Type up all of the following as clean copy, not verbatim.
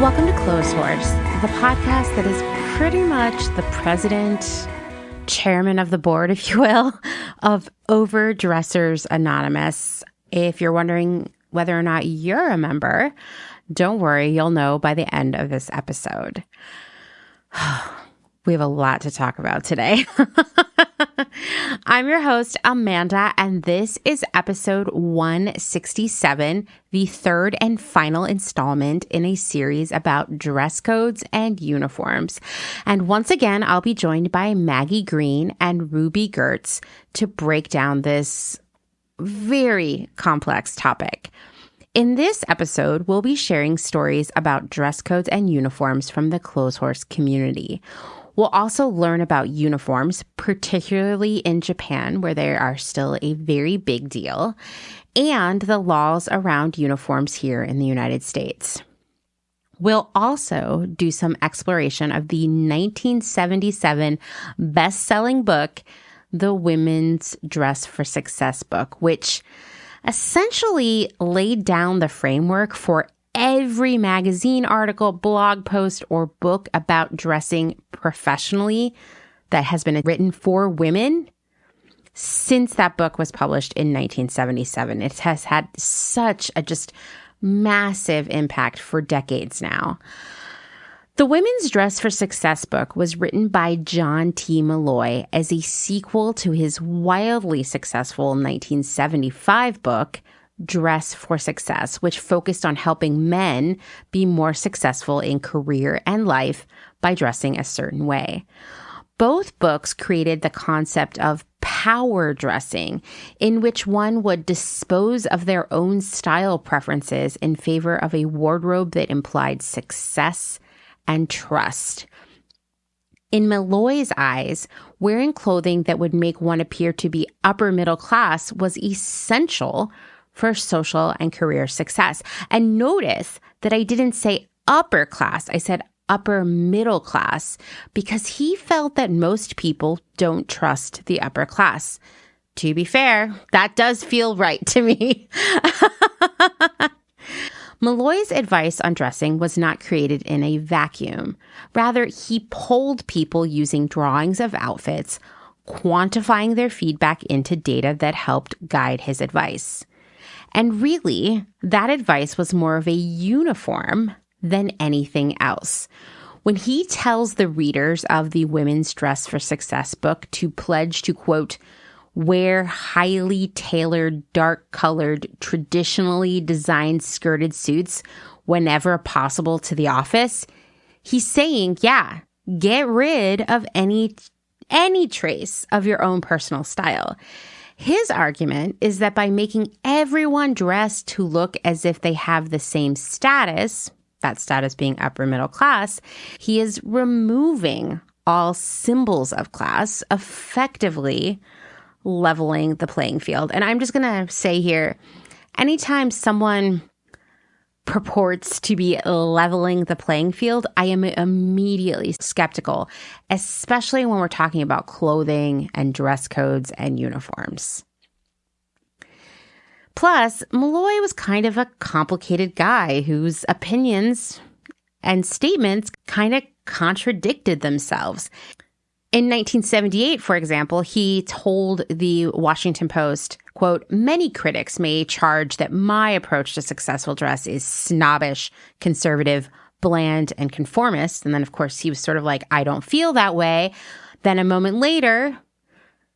Welcome to Clotheshorse, the podcast that is pretty much the president, chairman of the board, if you will, of Overdressers Anonymous. If you're wondering whether or not you're a member, don't worry, you'll know by the end of this episode. We have a lot to talk about today. I'm your host, Amanda, and this is episode 167, the third and final installment in a series about dress codes and uniforms. And once again, I'll be joined by Maggie Greene and Ruby Gertz to break down this very complex topic. In this episode, we'll be sharing stories about dress codes and uniforms from the Clotheshorse community. We'll also learn about uniforms, particularly in Japan, where they are still a very big deal, and the laws around uniforms here in the United States. We'll also do some exploration of the 1977 best-selling book, The Women's Dress for Success book, which essentially laid down the framework for every magazine article, blog post, or book about dressing professionally that has been written for women since that book was published in 1977. It has had such a just massive impact for decades now. The Women's Dress for Success book was written by John T. Molloy as a sequel to his wildly successful 1975 book, Dress for Success, which focused on helping men be more successful in career and life by dressing a certain way. Both books created the concept of power dressing, in which one would dispose of their own style preferences in favor of a wardrobe that implied success and trust. In Molloy's eyes, wearing clothing that would make one appear to be upper middle class was essential for social and career success. And notice that I didn't say upper class, I said upper middle class, because he felt that most people don't trust the upper class. To be fair, that does feel right to me. Molloy's advice on dressing was not created in a vacuum. Rather, he polled people using drawings of outfits, quantifying their feedback into data that helped guide his advice. And really, that advice was more of a uniform than anything else. When he tells the readers of the Women's Dress for Success book to pledge to, quote, wear highly tailored, dark-colored, traditionally designed skirted suits whenever possible to the office, he's saying, yeah, get rid of any trace of your own personal style. His argument is that by making everyone dress to look as if they have the same status, that status being upper middle class, he is removing all symbols of class, effectively leveling the playing field. And I'm just going to say here, anytime someone purports to be leveling the playing field, I am immediately skeptical, especially when we're talking about clothing and dress codes and uniforms. Plus, Molloy was kind of a complicated guy whose opinions and statements kind of contradicted themselves. In 1978, for example, he told the Washington Post, quote, many critics may charge that my approach to successful dress is snobbish, conservative, bland, and conformist. And then, of course, he was sort of like, I don't feel that way. Then a moment later,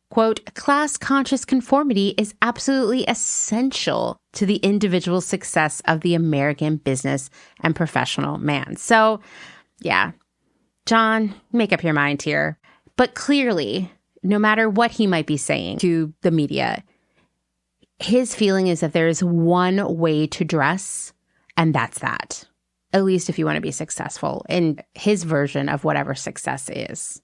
quote, class-conscious conformity is absolutely essential to the individual success of the American business and professional man. So, yeah, John, make up your mind here. But clearly, no matter what he might be saying to the media, his feeling is that there is one way to dress, and that's that. At least if you want to be successful in his version of whatever success is.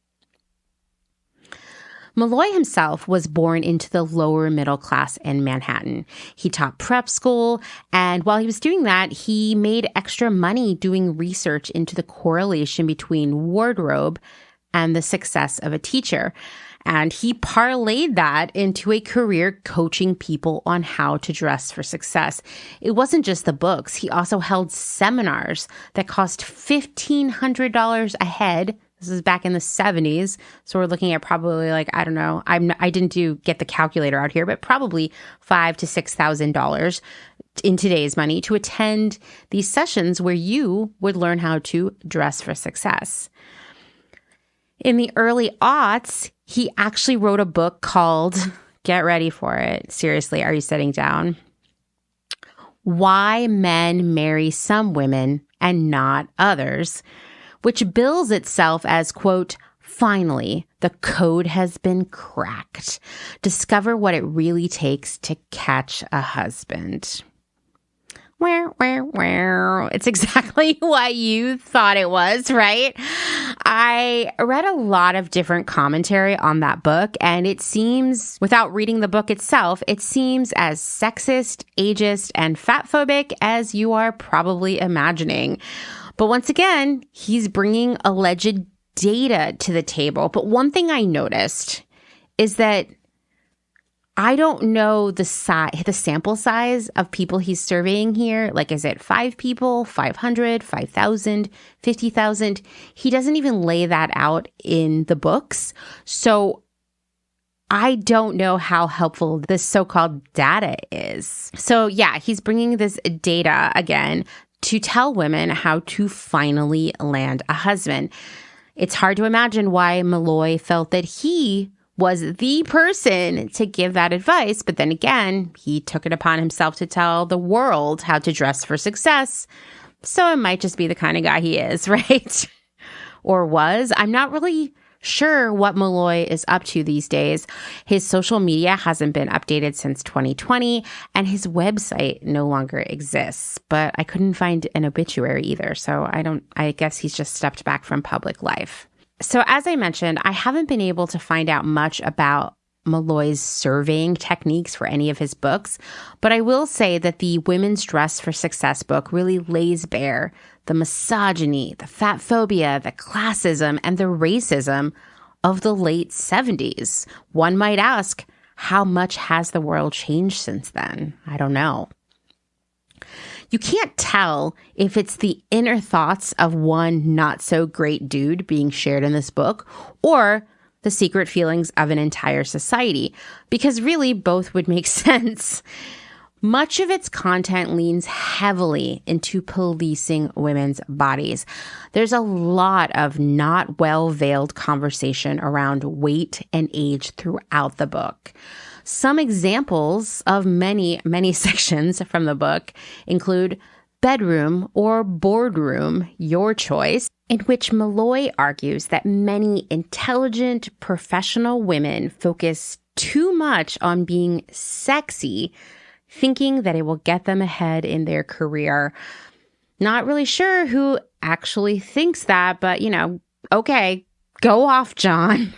Molloy himself was born into the lower middle class in Manhattan. He taught prep school, and while he was doing that, he made extra money doing research into the correlation between wardrobe and the success of a teacher. And he parlayed that into a career coaching people on how to dress for success. It wasn't just the books. He also held seminars that cost $1,500 a head. This is back in the 70s. So we're looking at probably like, I don't know, I didn't get the calculator out here, but probably $5,000 to $6,000 in today's money to attend these sessions where you would learn how to dress for success. In the early aughts, he actually wrote a book called, get ready for it. Seriously, are you sitting down? Why Men Marry Some Women and Not Others, which bills itself as, quote, finally, the code has been cracked. Discover what it really takes to catch a husband. It's exactly what you thought it was, right? I read a lot of different commentary on that book, and it seems, without reading the book itself, it seems as sexist, ageist, and fatphobic as you are probably imagining. But once again, he's bringing alleged data to the table. But one thing I noticed is that I don't know the sample size of people he's surveying here. Like, is it 5 people, 500, 5,000, 50,000? He doesn't even lay that out in the books. So I don't know how helpful this so-called data is. So yeah, he's bringing this data again to tell women how to finally land a husband. It's hard to imagine why Molloy felt that he was the person to give that advice. But then again, he took it upon himself to tell the world how to dress for success. So it might just be the kind of guy he is, right? Or was. I'm not really sure what Molloy is up to these days. His social media hasn't been updated since 2020, and his website no longer exists. But I couldn't find an obituary either. So I guess he's just stepped back from public life. So as I mentioned, I haven't been able to find out much about Molloy's surveying techniques for any of his books, but I will say that the Women's Dress for Success book really lays bare the misogyny, the fat phobia, the classism, and the racism of the late 70s. One might ask, how much has the world changed since then? I don't know. You can't tell if it's the inner thoughts of one not so great dude being shared in this book or the secret feelings of an entire society, because really both would make sense. Much of its content leans heavily into policing women's bodies. There's a lot of not well-veiled conversation around weight and age throughout the book. Some examples of many, many sections from the book include bedroom or boardroom, your choice, in which Molloy argues that many intelligent, professional women focus too much on being sexy, thinking that it will get them ahead in their career. Not really sure who actually thinks that, but, okay, go off, John.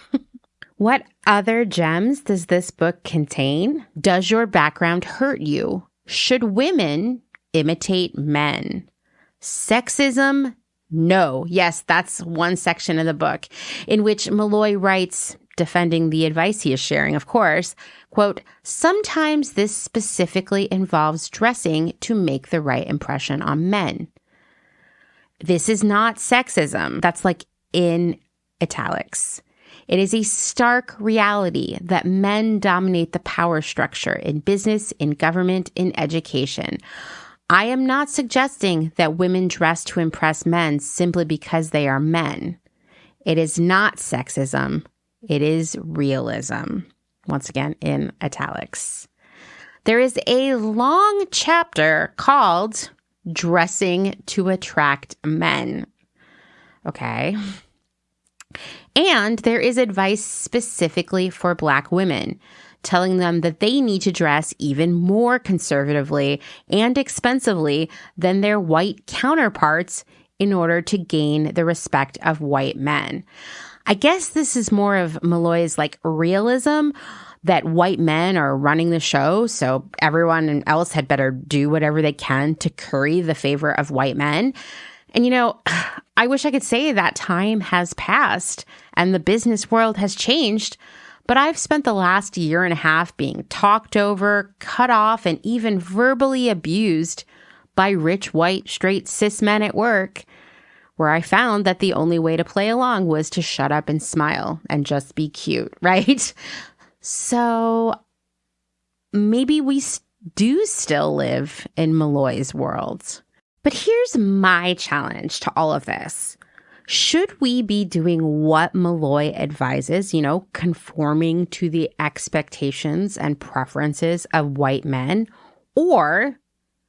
What other gems does this book contain? Does your background hurt you? Should women imitate men? Sexism? No. Yes, that's one section of the book in which Molloy writes, defending the advice he is sharing, of course, quote, sometimes this specifically involves dressing to make the right impression on men. This is not sexism. That's like in italics. It is a stark reality that men dominate the power structure in business, in government, in education. I am not suggesting that women dress to impress men simply because they are men. It is not sexism. It is realism. Once again, in italics. There is a long chapter called Dressing to Attract Men. Okay. And there is advice specifically for Black women, telling them that they need to dress even more conservatively and expensively than their white counterparts in order to gain the respect of white men. I guess this is more of Molloy's realism that white men are running the show, so everyone else had better do whatever they can to curry the favor of white men. And I wish I could say that time has passed and the business world has changed, But I've spent the last year and a half being talked over, cut off, and even verbally abused by rich, white, straight, cis men at work, where I found that the only way to play along was to shut up and smile and just be cute, right? So maybe we do still live in Molloy's world. But here's my challenge to all of this. Should we be doing what Molloy advises, conforming to the expectations and preferences of white men? Or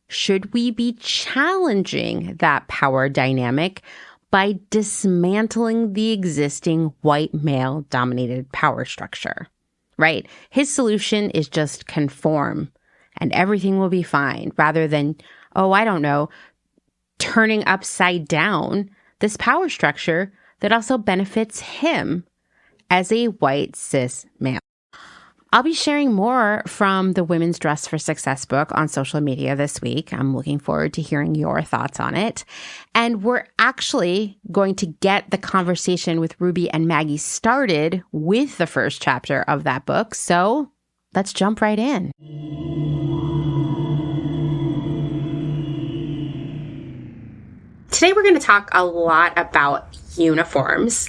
should we be challenging that power dynamic by dismantling the existing white male-dominated power structure? Right? His solution is just conform and everything will be fine, rather than, turning upside down this power structure that also benefits him as a white cis male. I'll be sharing more from the Women's Dress for Success book on social media this week. I'm looking forward to hearing your thoughts on it. And we're actually going to get the conversation with Ruby and Maggie started with the first chapter of that book. So let's jump right in. Today we're going to talk a lot about uniforms,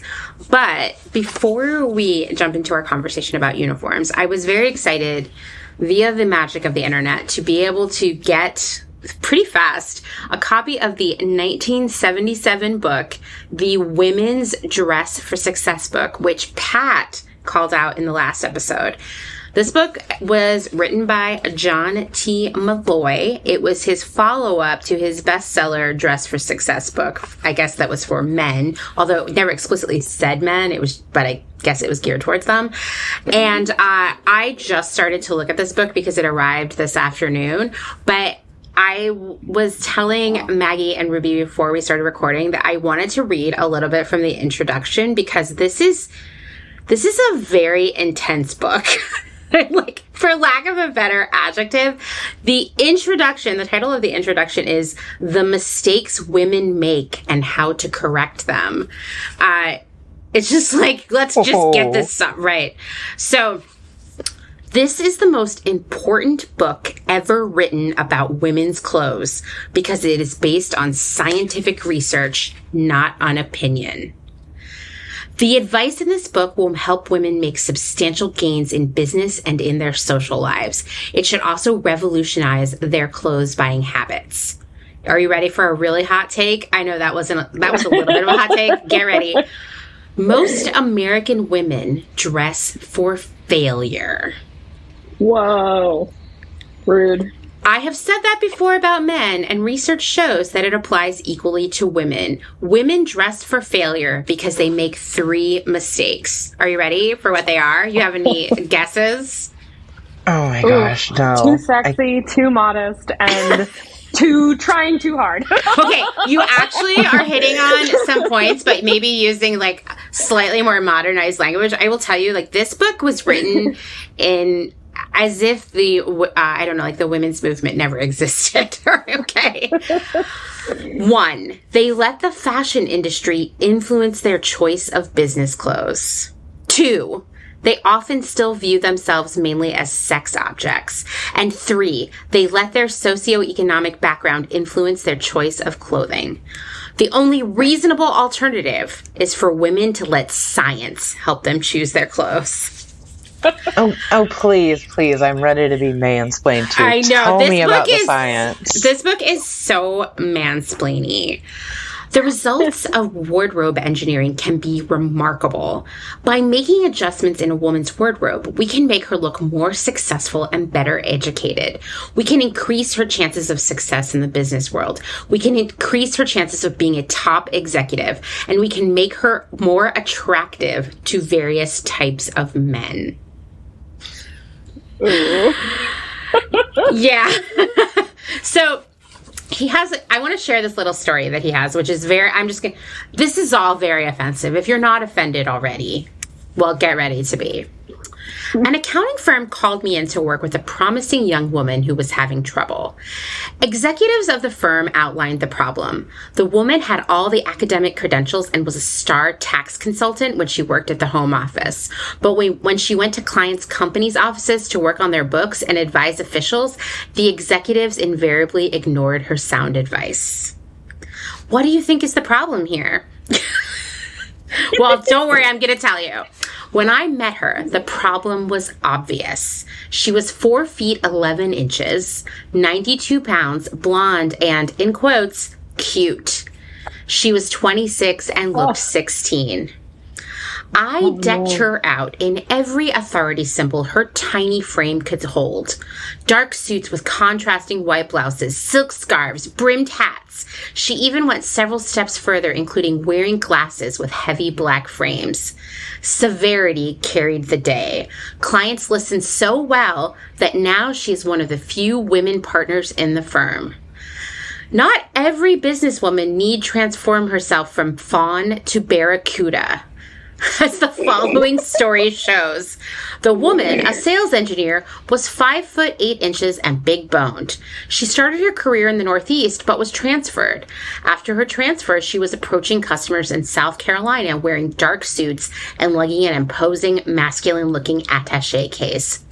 but before we jump into our conversation about uniforms, I was very excited via the magic of the internet to be able to get pretty fast a copy of the 1977 book, the Women's Dress for Success book, which Pat called out in the last episode. This book was written by John T. Molloy. It was his follow-up to his bestseller Dress for Success book. I guess that was for men, although it never explicitly said men. But I guess it was geared towards them. And I just started to look at this book because it arrived this afternoon. But I was telling Maggie and Ruby before we started recording that I wanted to read a little bit from the introduction because this is a very intense book. Like, for lack of a better adjective, the title of the introduction is The Mistakes Women Make and How to Correct Them. It's just like, let's just get this up right. So this is the most important book ever written about women's clothes because it is based on scientific research, not on opinion. The advice in this book will help women make substantial gains in business and in their social lives. It should also revolutionize their clothes buying habits. Are you ready for a really hot take? I know that was a little bit of a hot take. Get ready. Most American women dress for failure. Whoa. Rude. I have said that before about men, and research shows that it applies equally to women. Women dress for failure because they make 3 mistakes. Are you ready for what they are? You have any guesses? Oh my gosh, no. Too sexy, too modest, and too trying too hard. Okay, you actually are hitting on some points, but maybe using like slightly more modernized language. I will tell you, like, this book was written in as if the women's movement never existed. Okay. 1, they let the fashion industry influence their choice of business clothes. 2, they often still view themselves mainly as sex objects. And 3, they let their socioeconomic background influence their choice of clothing. The only reasonable alternative is for women to let science help them choose their clothes. Oh, please. I'm ready to be mansplained to. I know. Tell me about the science. This book is so mansplaining. The results of wardrobe engineering can be remarkable. By making adjustments in a woman's wardrobe, we can make her look more successful and better educated. We can increase her chances of success in the business world. We can increase her chances of being a top executive, and we can make her more attractive to various types of men. Yeah. So I want to share this little story that he has, which is this is all very offensive. If you're not offended already, well, get ready to be. An accounting firm called me in to work with a promising young woman who was having trouble. Executives of the firm outlined the problem. The woman had all the academic credentials and was a star tax consultant when she worked at the home office. But when she went to clients' companies' offices to work on their books and advise officials, the executives invariably ignored her sound advice. What do you think is the problem here? Well, don't worry, I'm going to tell you. When I met her, the problem was obvious. She was 4 feet 11 inches, 92 pounds, blonde, and, in quotes, cute. She was 26 and looked 16. I decked her out in every authority symbol her tiny frame could hold. Dark suits with contrasting white blouses, silk scarves, brimmed hats. She even went several steps further, including wearing glasses with heavy black frames. Severity carried the day. Clients listened so well that now she's one of the few women partners in the firm. Not every businesswoman need transform herself from fawn to barracuda. As the following story shows, the woman, a sales engineer, was 5 foot 8 inches and big boned. She started her career in the Northeast, but was transferred. After her transfer, she was approaching customers in South Carolina wearing dark suits and lugging an imposing, masculine-looking attaché case.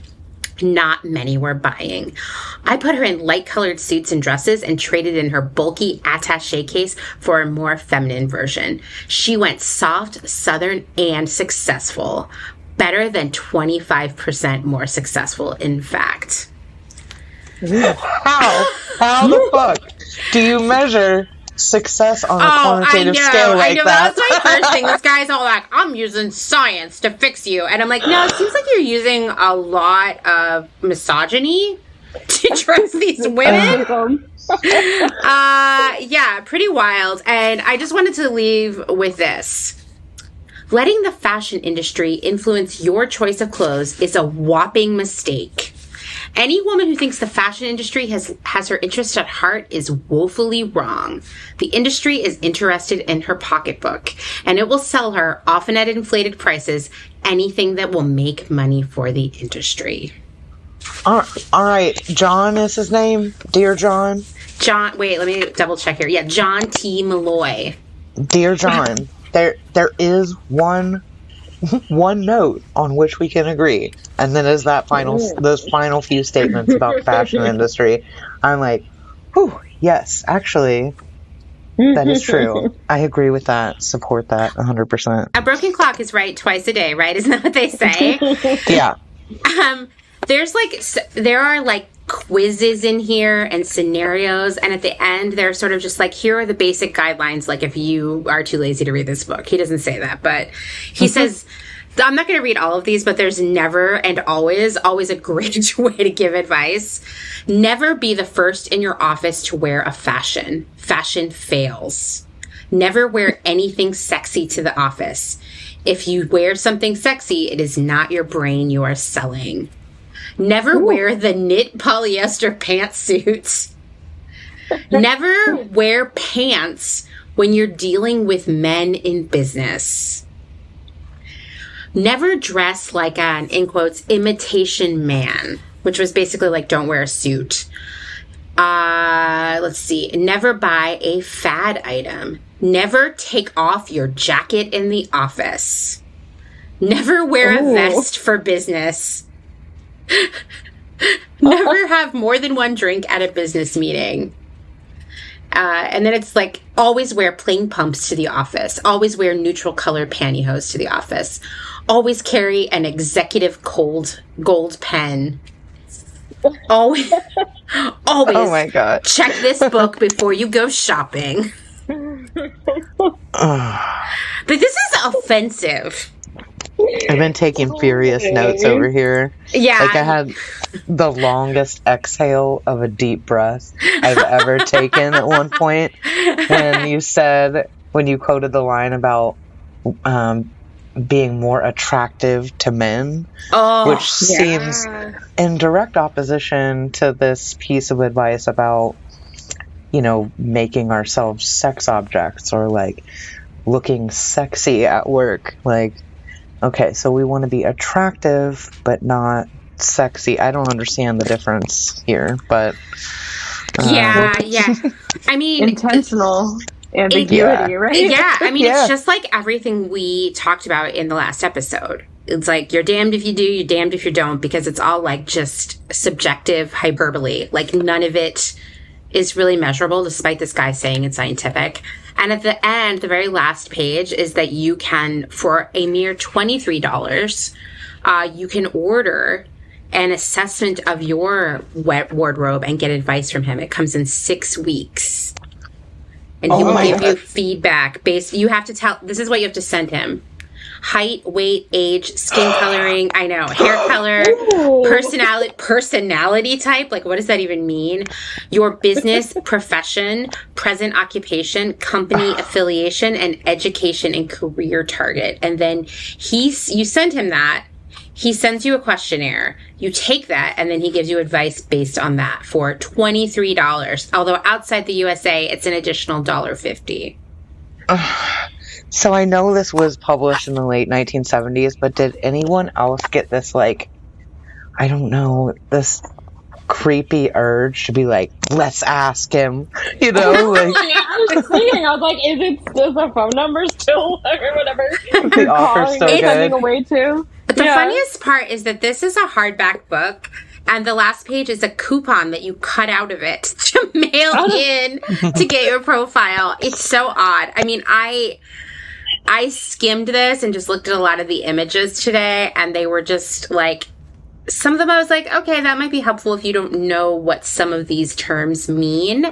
Not many were buying. I put her in light-colored suits and dresses and traded in her bulky attaché case for a more feminine version. She went soft, southern, and successful. Better than 25% more successful, in fact. How the fuck do you measure success on a quantitative scale like that? That's my first thing. This guy's all like, I'm using science to fix you. And I'm like, no, it seems like you're using a lot of misogyny to dress these women. Yeah, pretty wild. And I just wanted to leave with this. Letting the fashion industry influence your choice of clothes is a whopping mistake. Any woman who thinks the fashion industry has her interest at heart is woefully wrong. The industry is interested in her pocketbook, and it will sell her, often at inflated prices, anything that will make money for the industry. All right. John is his name? Dear John? Wait, let me double check here. Yeah, John T. Molloy. Dear John, there is one note on which we can agree, and then is that those final few statements about the fashion industry. I'm like, whew, yes, actually, that is true. I agree with that. Support that 100%. A broken clock is right twice a day, right? Isn't that what they say? Yeah. There are quizzes in here and scenarios, and at the end they're sort of just like, here are the basic guidelines, like if you are too lazy to read this book. He doesn't say that, but he says, I'm not going to read all of these, but there's never and always a great way to give advice. Never be the first in your office to wear a fashion. Fashion fails. Never wear anything sexy to the office. If you wear something sexy, it is not your brain you are selling. Never wear the knit polyester pantsuits. Never wear pants when you're dealing with men in business. Never dress like an, in quotes, imitation man, which was basically like, don't wear a suit. Let's see. Never buy a fad item. Never take off your jacket in the office. Never wear a vest for business. Never have more than one drink at a business meeting. And then it's like, always wear plain pumps to the office. Always wear neutral colored pantyhose to the office. Always carry an executive gold pen. Always Oh my God. Check this book before you go shopping. But this is offensive. I've been taking furious notes over here. Yeah. Like I had the longest exhale of a deep breath I've ever taken at one point when you quoted the line about being more attractive to men, which seems in direct opposition to this piece of advice about, making ourselves sex objects or like looking sexy at work. Like, Okay, so we want to be attractive, but not sexy. I don't understand the difference here, but... Yeah. I mean... Intentional ambiguity, right? Yeah, I mean, it's just like everything we talked about in the last episode. It's like, you're damned if you do, you're damned if you don't, because it's all like just subjective hyperbole. Like, none of it is really measurable, despite this guy saying it's scientific. And at the end, the very last page is that you can, for a mere $23, you can order an assessment of your wardrobe and get advice from him. It comes in 6 weeks. And he will give you feedback based, you have to tell, this is what you have to send him. Height, weight, age, skin coloring, I know, hair color, personality type, like what does that even mean? Your business, profession, present occupation, company affiliation, and education and career target. And then you send him that. He sends you a questionnaire. You take that, and then he gives you advice based on that for $23. Although outside the USA, it's an additional $1.50. So I know this was published in the late 1970s, but did anyone else get this, like, I don't know, this creepy urge to be like, let's ask him, you know? Like, Yeah, I was thinking, I was like, is the phone number still or whatever? the offer's so Sending good. away to. But the funniest part is that this is a hardback book, and the last page is a coupon that you cut out of it to mail in to get your profile. It's so odd. I mean, I skimmed this and just looked at a lot of the images today, and they were just like, some of them I was like, okay, that might be helpful if you don't know what some of these terms mean.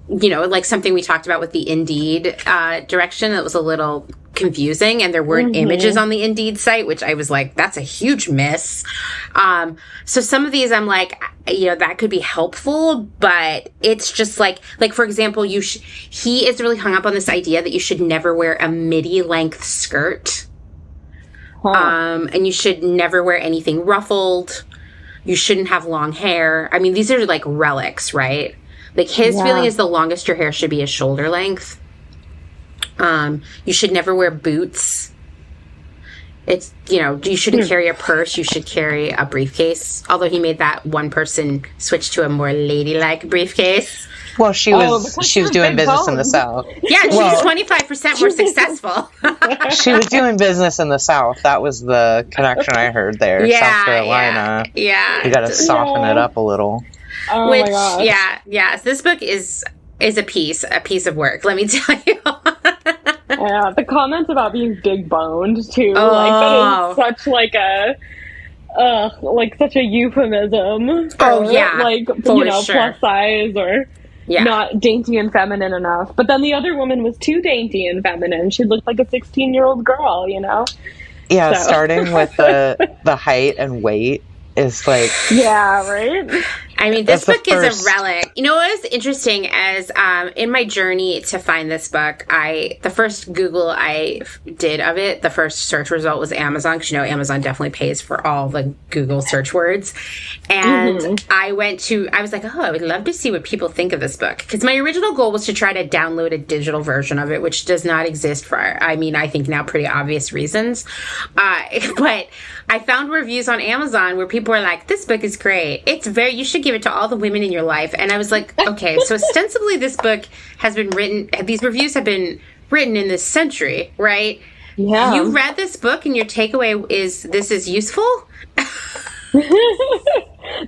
You know, like something we talked about with the Indeed direction that was a little confusing, and there weren't images on the Indeed site, which I was like, that's a huge miss. So some of these I'm like, you know, that could be helpful, but it's just like for example, he is really hung up on this idea that you should never wear a midi length skirt. And you should never wear anything ruffled. You shouldn't have long hair. I mean, these are like relics, right? Like his feeling is the longest your hair should be is shoulder length. You should never wear boots. It's, you know, you shouldn't carry a purse. You should carry a briefcase. Although he made that one person switch to a more ladylike briefcase. Well, she was doing business in the South. Yeah, she was 25% more successful. She was doing business in the South. That was the connection I heard there. South Carolina. Yeah. You got to soften it up a little. Oh my gosh. Yeah. So this book is a piece of work, let me tell you. Yeah, the comments about being big boned too, like that is such like a like such a euphemism for, like, you know, plus size or not dainty and feminine enough. But then the other woman was too dainty and feminine. She looked like a 16-year-old girl, you know? Yeah, so. Starting with the height and weight is like... Yeah, right? I mean, this book is a relic. You know what was interesting as in my journey to find this book, the first Google I did of it, the first search result was Amazon, because you know Amazon definitely pays for all the Google search words. And I was like, I would love to see what people think of this book. Because my original goal was to try to download a digital version of it, which does not exist for, I think now pretty obvious reasons. But I found reviews on Amazon where people were like, this book is great. You should give it to all the women in your life. And I was like, okay, so ostensibly this book has been written, these reviews have been written in this century, right? Yeah. You read this book and your takeaway is this is useful?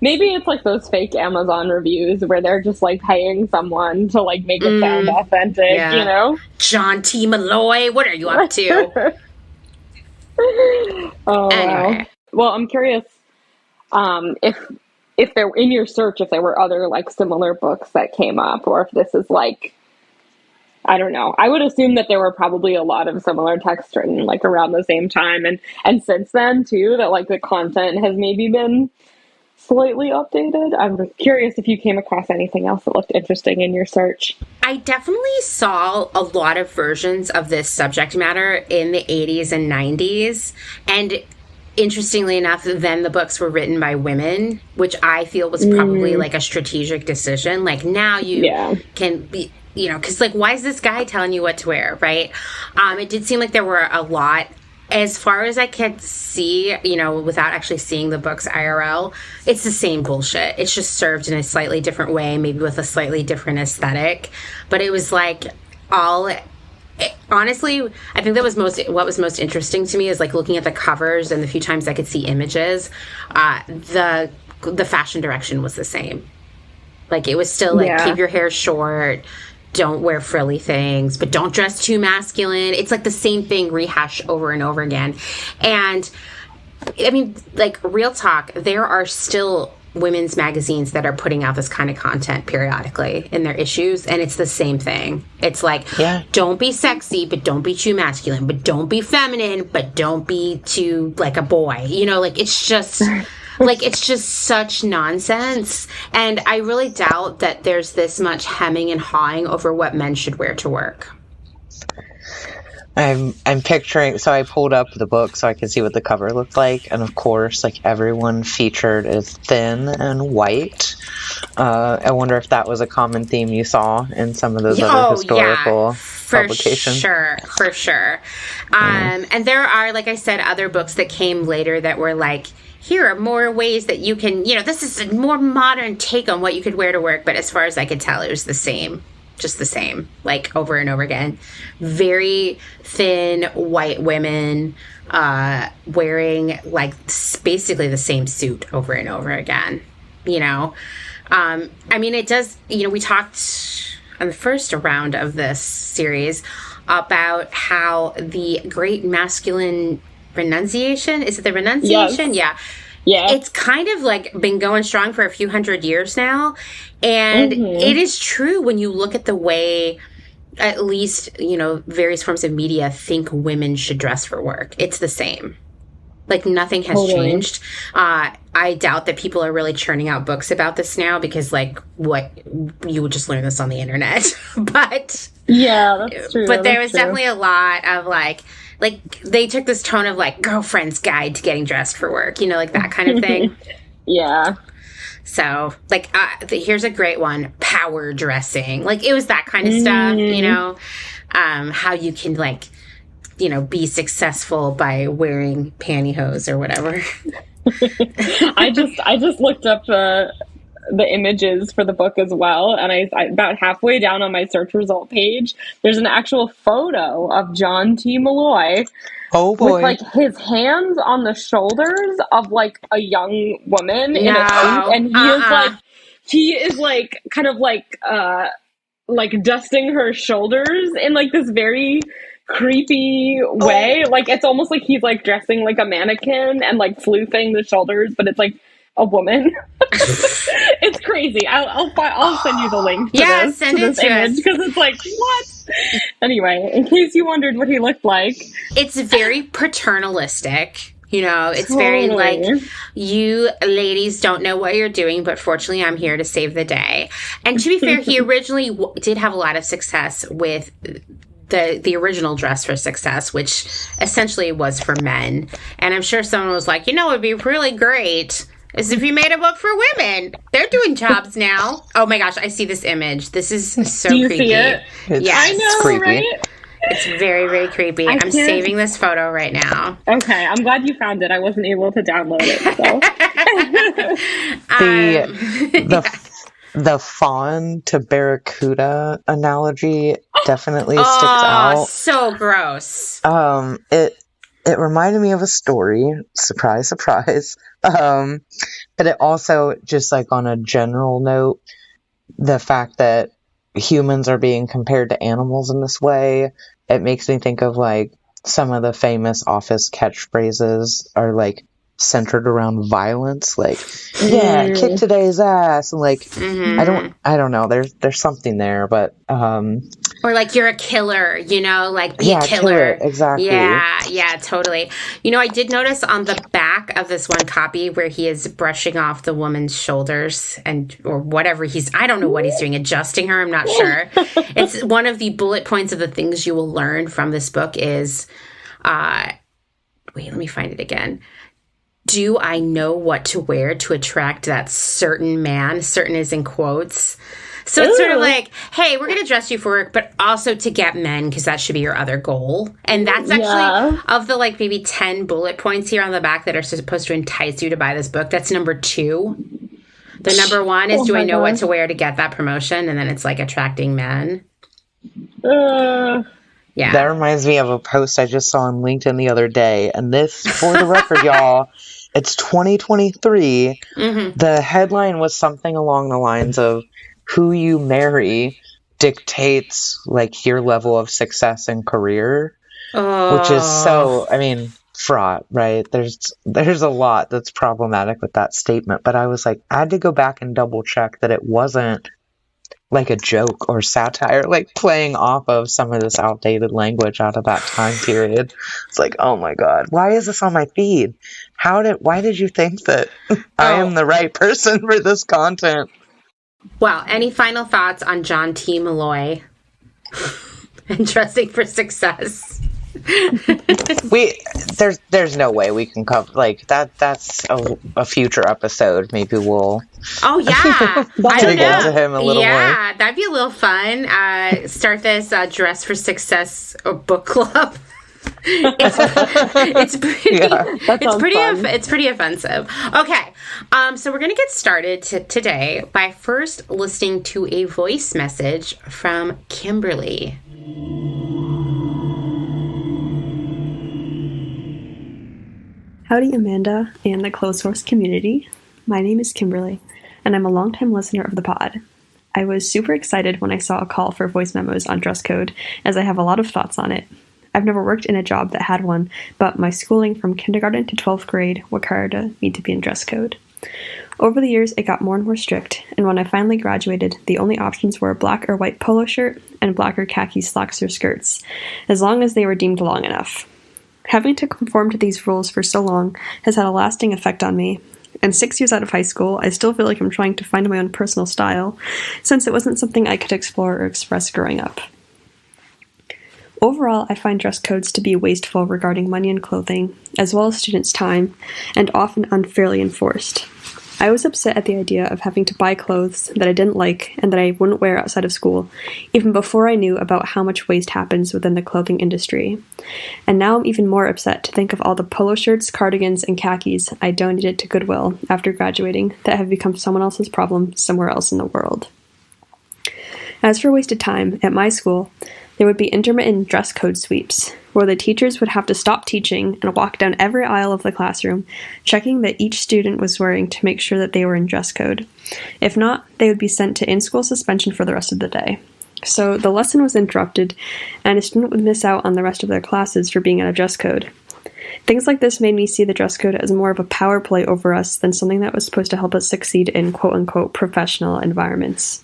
Maybe it's like those fake Amazon reviews where they're just like paying someone to like make it sound authentic, you know? John T. Molloy, what are you up to? Anyway. Wow. Well, I'm curious if there in your search, if there were other like similar books that came up, or if this is like, I don't know. I would assume that there were probably a lot of similar texts written like around the same time, and since then too, that like the content has maybe been slightly updated. I'm curious if you came across anything else that looked interesting in your search. I definitely saw a lot of versions of this subject matter in the 80s and 90s, and interestingly enough, then the books were written by women, which I feel was probably like a strategic decision. Like now you can be, you know, because like, why is this guy telling you what to wear, right? It did seem like there were a lot as far as I could see, you know, without actually seeing the books IRL, it's the same bullshit. It's just served in a slightly different way, maybe with a slightly different aesthetic. But it was like honestly, I think what was most interesting to me is like looking at the covers and the few times I could see images, the fashion direction was the same. Like it was still like, keep your hair short, don't wear frilly things, but don't dress too masculine. It's like the same thing rehashed over and over again. And I mean, like, real talk, there are still women's magazines that are putting out this kind of content periodically in their issues, and it's the same thing. It's like, don't be sexy, but don't be too masculine, but don't be feminine, but don't be too like a boy. You know, like, it's just... Like, it's just such nonsense. And I really doubt that there's this much hemming and hawing over what men should wear to work. I'm picturing, so I pulled up the book so I could see what the cover looked like. And of course, like, everyone featured is thin and white. I wonder if that was a common theme you saw in some of those other historical publications. For sure. And there are, like I said, other books that came later that were like, here are more ways that you can, you know, this is a more modern take on what you could wear to work. But as far as I could tell, it was the same, just the same, like over and over again. Very thin white women wearing like basically the same suit over and over again, you know. I mean, it does, you know, we talked on the first round of this series about how the great masculine renunciation, is it the renunciation? Yes. Yeah. It's kind of like been going strong for a few hundred years now. And it is true when you look at the way, at least, you know, various forms of media think women should dress for work. It's the same. Like, nothing has changed. I doubt that people are really churning out books about this now because, like, what, you would just learn this on the internet. But yeah, that's true. But there was definitely a lot of like they took this tone of like girlfriend's guide to getting dressed for work, you know, like that kind of thing. Yeah. So like, here's a great one: power dressing. Like, it was that kind of stuff, you know, how you can, like, you know, be successful by wearing pantyhose or whatever. I just looked up the images for the book as well, and I about halfway down on my search result page, there's an actual photo of John T. Molloy. Oh boy. With like his hands on the shoulders of like a young woman in a suit, and he is like kind of like dusting her shoulders in like this very creepy way. Like, it's almost like he's like dressing like a mannequin and like sleuthing the shoulders, but it's like a woman. It's crazy. I'll send you the link to this image, because it's like, what? Anyway, in case you wondered what he looked like, it's very paternalistic. You know, it's very like, you ladies don't know what you're doing, but fortunately I'm here to save the day. And to be fair, he originally did have a lot of success with the original Dress for Success, which essentially was for men. And I'm sure someone was like, you know, it'd be really great is if you made a book for women. They're doing jobs now. Oh my gosh, I see this image. This is so Do you creepy. See it? Yes. I know, creepy. right? It's very, very creepy. I'm saving this photo right now. Okay, I'm glad you found it. I wasn't able to download it. So. The fawn to barracuda analogy definitely sticks out. So gross. It reminded me of a story. Surprise, surprise. But it also, just like on a general note, the fact that humans are being compared to animals in this way, it makes me think of like some of the famous Office catchphrases are like centered around violence, like kick today's ass, and like I don't know, there's something there, but or like, you're a killer, you know, like, be a killer. Exactly. Yeah, totally. You know, I did notice on the back of this one copy where he is brushing off the woman's shoulders or whatever I don't know what he's doing, adjusting her, I'm not sure. It's one of the bullet points of the things you will learn from this book is wait, let me find it again. Do I know what to wear to attract that certain man? Certain is in quotes. So it's sort of like, hey, we're going to dress you for work, but also to get men, because that should be your other goal. And that's actually, of the like maybe 10 bullet points here on the back that are supposed to entice you to buy this book, that's number 2. The number 1 is, do I know what to wear to get that promotion? And then it's like attracting men. Yeah. That reminds me of a post I just saw on LinkedIn the other day. And this, for the record, y'all, it's 2023. Mm-hmm. The headline was something along the lines of, who you marry dictates like your level of success and career, which is so, I mean, fraught, right? There's a lot that's problematic with that statement, but I was like, I had to go back and double check that it wasn't like a joke or satire, like playing off of some of this outdated language out of that time period. It's like, oh my God, why is this on my feed? Why did you think that I am the right person for this content? Well, any final thoughts on John T. Molloy and dressing for success? There's no way we can cover like that. That's a future episode. Maybe we'll. Oh yeah, I don't know. Into him a little more. That'd be a little fun. Start this Dress for Success book club. It's pretty offensive. Okay, so we're gonna get started today by first listening to a voice message from Kimberly. Howdy, Amanda and the Clotheshorse community. My name is Kimberly, and I'm a longtime listener of the pod. I was super excited when I saw a call for voice memos on dress code, as I have a lot of thoughts on it. I've never worked in a job that had one, but my schooling from kindergarten to 12th grade required me to be in dress code. Over the years, it got more and more strict, and when I finally graduated, the only options were a black or white polo shirt and black or khaki slacks or skirts, as long as they were deemed long enough. Having to conform to these rules for so long has had a lasting effect on me, and 6 years out of high school, I still feel like I'm trying to find my own personal style, since it wasn't something I could explore or express growing up. Overall, I find dress codes to be wasteful regarding money and clothing, as well as students' time, and often unfairly enforced. I was upset at the idea of having to buy clothes that I didn't like and that I wouldn't wear outside of school, even before I knew about how much waste happens within the clothing industry. And now I'm even more upset to think of all the polo shirts, cardigans, and khakis I donated to Goodwill after graduating that have become someone else's problem somewhere else in the world. As for wasted time, at my school, there would be intermittent dress code sweeps, where the teachers would have to stop teaching and walk down every aisle of the classroom, checking that each student was wearing to make sure that they were in dress code. If not, they would be sent to in-school suspension for the rest of the day. So the lesson was interrupted, and a student would miss out on the rest of their classes for being out of dress code. Things like this made me see the dress code as more of a power play over us than something that was supposed to help us succeed in quote-unquote professional environments.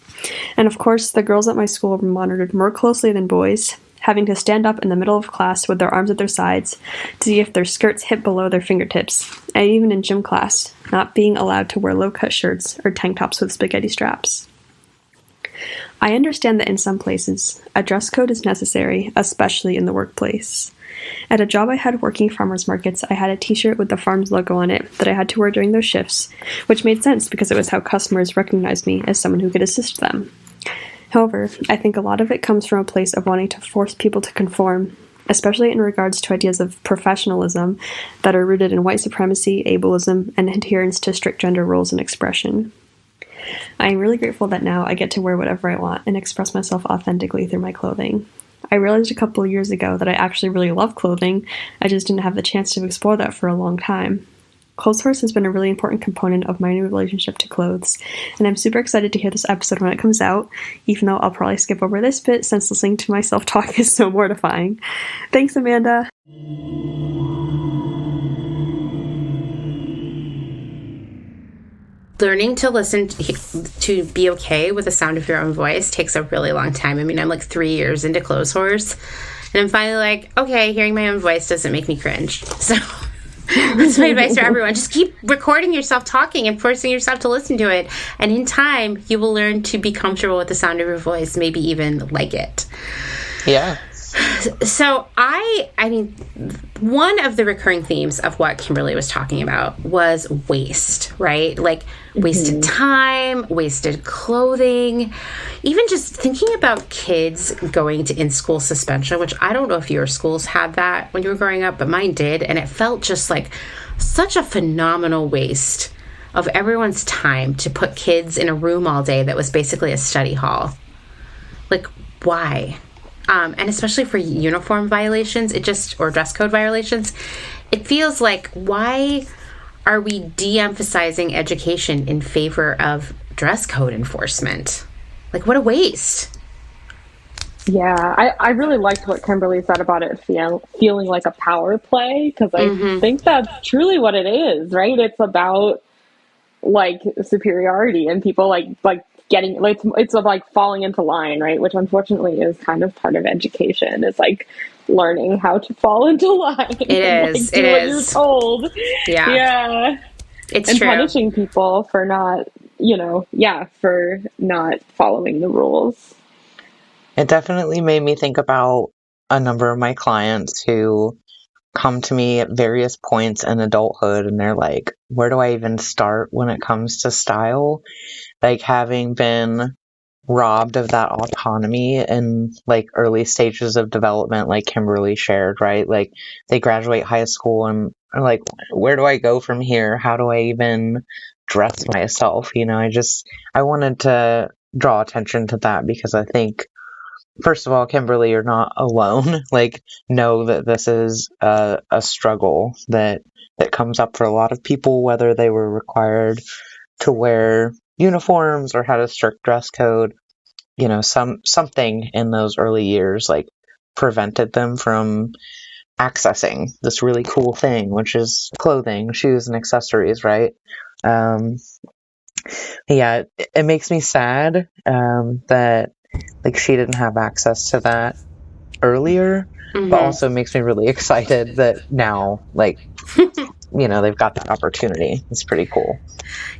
And of course, the girls at my school were monitored more closely than boys, having to stand up in the middle of class with their arms at their sides to see if their skirts hit below their fingertips, and even in gym class, not being allowed to wear low-cut shirts or tank tops with spaghetti straps. I understand that in some places, a dress code is necessary, especially in the workplace. At a job I had working farmers markets, I had a t-shirt with the farm's logo on it that I had to wear during those shifts, which made sense because it was how customers recognized me as someone who could assist them. However, I think a lot of it comes from a place of wanting to force people to conform, especially in regards to ideas of professionalism that are rooted in white supremacy, ableism, and adherence to strict gender roles and expression. I am really grateful that now I get to wear whatever I want and express myself authentically through my clothing. I realized a couple of years ago that I actually really love clothing, I just didn't have the chance to explore that for a long time. Clotheshorse has been a really important component of my new relationship to clothes, and I'm super excited to hear this episode when it comes out, even though I'll probably skip over this bit since listening to myself talk is so mortifying. Thanks, Amanda! Learning to listen to be okay with the sound of your own voice takes a really long time. I mean, I'm like 3 years into Clotheshorse, and I'm finally like, okay, hearing my own voice doesn't make me cringe. So that's my advice to everyone. Just keep recording yourself talking and forcing yourself to listen to it. And in time, you will learn to be comfortable with the sound of your voice, maybe even like it. Yeah. So I mean, one of the recurring themes of what Kimberly was talking about was waste, right? Like wasted time, wasted clothing, even just thinking about kids going to in-school suspension, which I don't know if your schools had that when you were growing up, but mine did. And it felt just like such a phenomenal waste of everyone's time to put kids in a room all day that was basically a study hall. Like, why? And especially for uniform violations, or dress code violations, it feels like, why are we de-emphasizing education in favor of dress code enforcement? Like, what a waste. Yeah, I really liked what Kimberly said about it feeling like a power play, because I think that's truly what it is, right? It's about like superiority and people like getting like it's like falling into line, right? Which unfortunately is kind of part of education, is like learning how to fall into line. It is. Like, do what you're told. Yeah. It's and true. punishing people for not, for not following the rules. It definitely made me think about a number of my clients who come to me at various points in adulthood, and they're like, where do I even start when it comes to style? Like, having been robbed of that autonomy in like early stages of development, like Kimberly shared, right? Like, they graduate high school and are like, where do I go from here? How do I even dress myself? I wanted to draw attention to that, because I think, first of all, Kimberly, you're not alone. Like, know that this is a struggle that comes up for a lot of people, whether they were required to wear uniforms or had a strict dress code. Something in those early years like prevented them from accessing this really cool thing, which is clothing, shoes, and accessories, right? Yeah, it makes me sad that like she didn't have access to that earlier, but also makes me really excited that now, like, they've got that opportunity. It's pretty cool.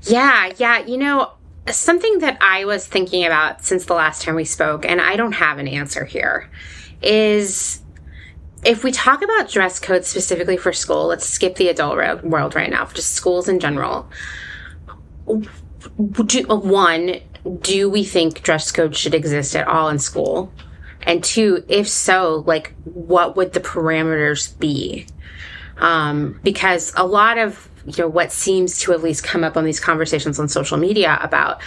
Yeah. Something that I was thinking about since the last time we spoke, and I don't have an answer here, is if we talk about dress codes specifically for school, let's skip the adult world right now, just schools in general. Do we think dress code should exist at all in school? And two, if so, like, what would the parameters be? Because a lot of, what seems to at least come up on these conversations on social media about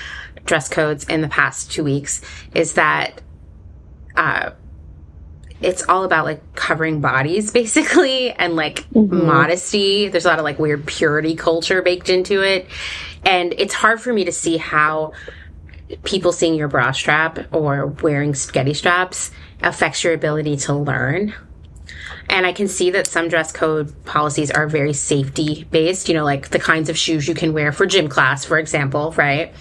dress codes in the past 2 weeks is that it's all about like covering bodies basically, and like modesty. There's a lot of like weird purity culture baked into it. And it's hard for me to see how people seeing your bra strap or wearing spaghetti straps affects your ability to learn. And I can see that some dress code policies are very safety based, like the kinds of shoes you can wear for gym class, for example, right?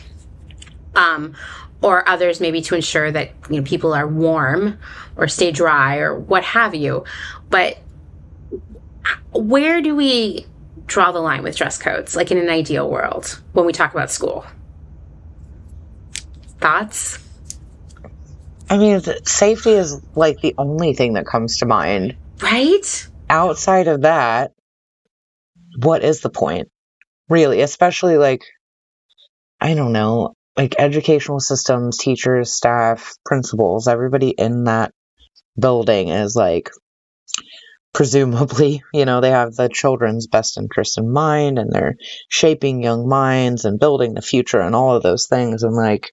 Or others maybe to ensure that, people are warm or stay dry or what have you. But where do we draw the line with dress codes, like in an ideal world, when we talk about school? Thoughts? I mean, safety is like the only thing that comes to mind. Right? Outside of that, what is the point? Really, especially like, I don't know, like educational systems, teachers, staff, principals, everybody in that building is like, presumably, they have the children's best interest in mind, and they're shaping young minds and building the future and all of those things. And like,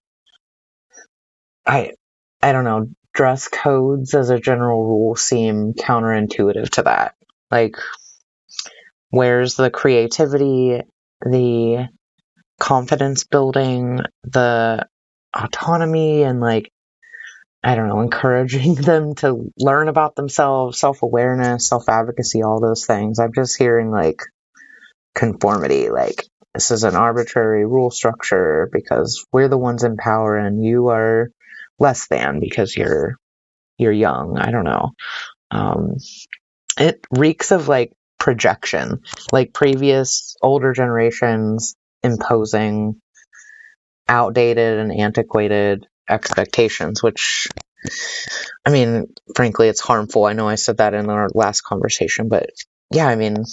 I don't know, dress codes as a general rule seem counterintuitive to that. Like, where's the creativity, the confidence building, the autonomy, and like, I don't know, encouraging them to learn about themselves, self-awareness, self-advocacy, all those things. I'm just hearing like conformity, like this is an arbitrary rule structure because we're the ones in power and you are less than because you're young. I don't know. It reeks of like projection, like previous older generations imposing outdated and antiquated expectations, which I mean, frankly, it's harmful. I know I said that in our last conversation, but yeah, I mean,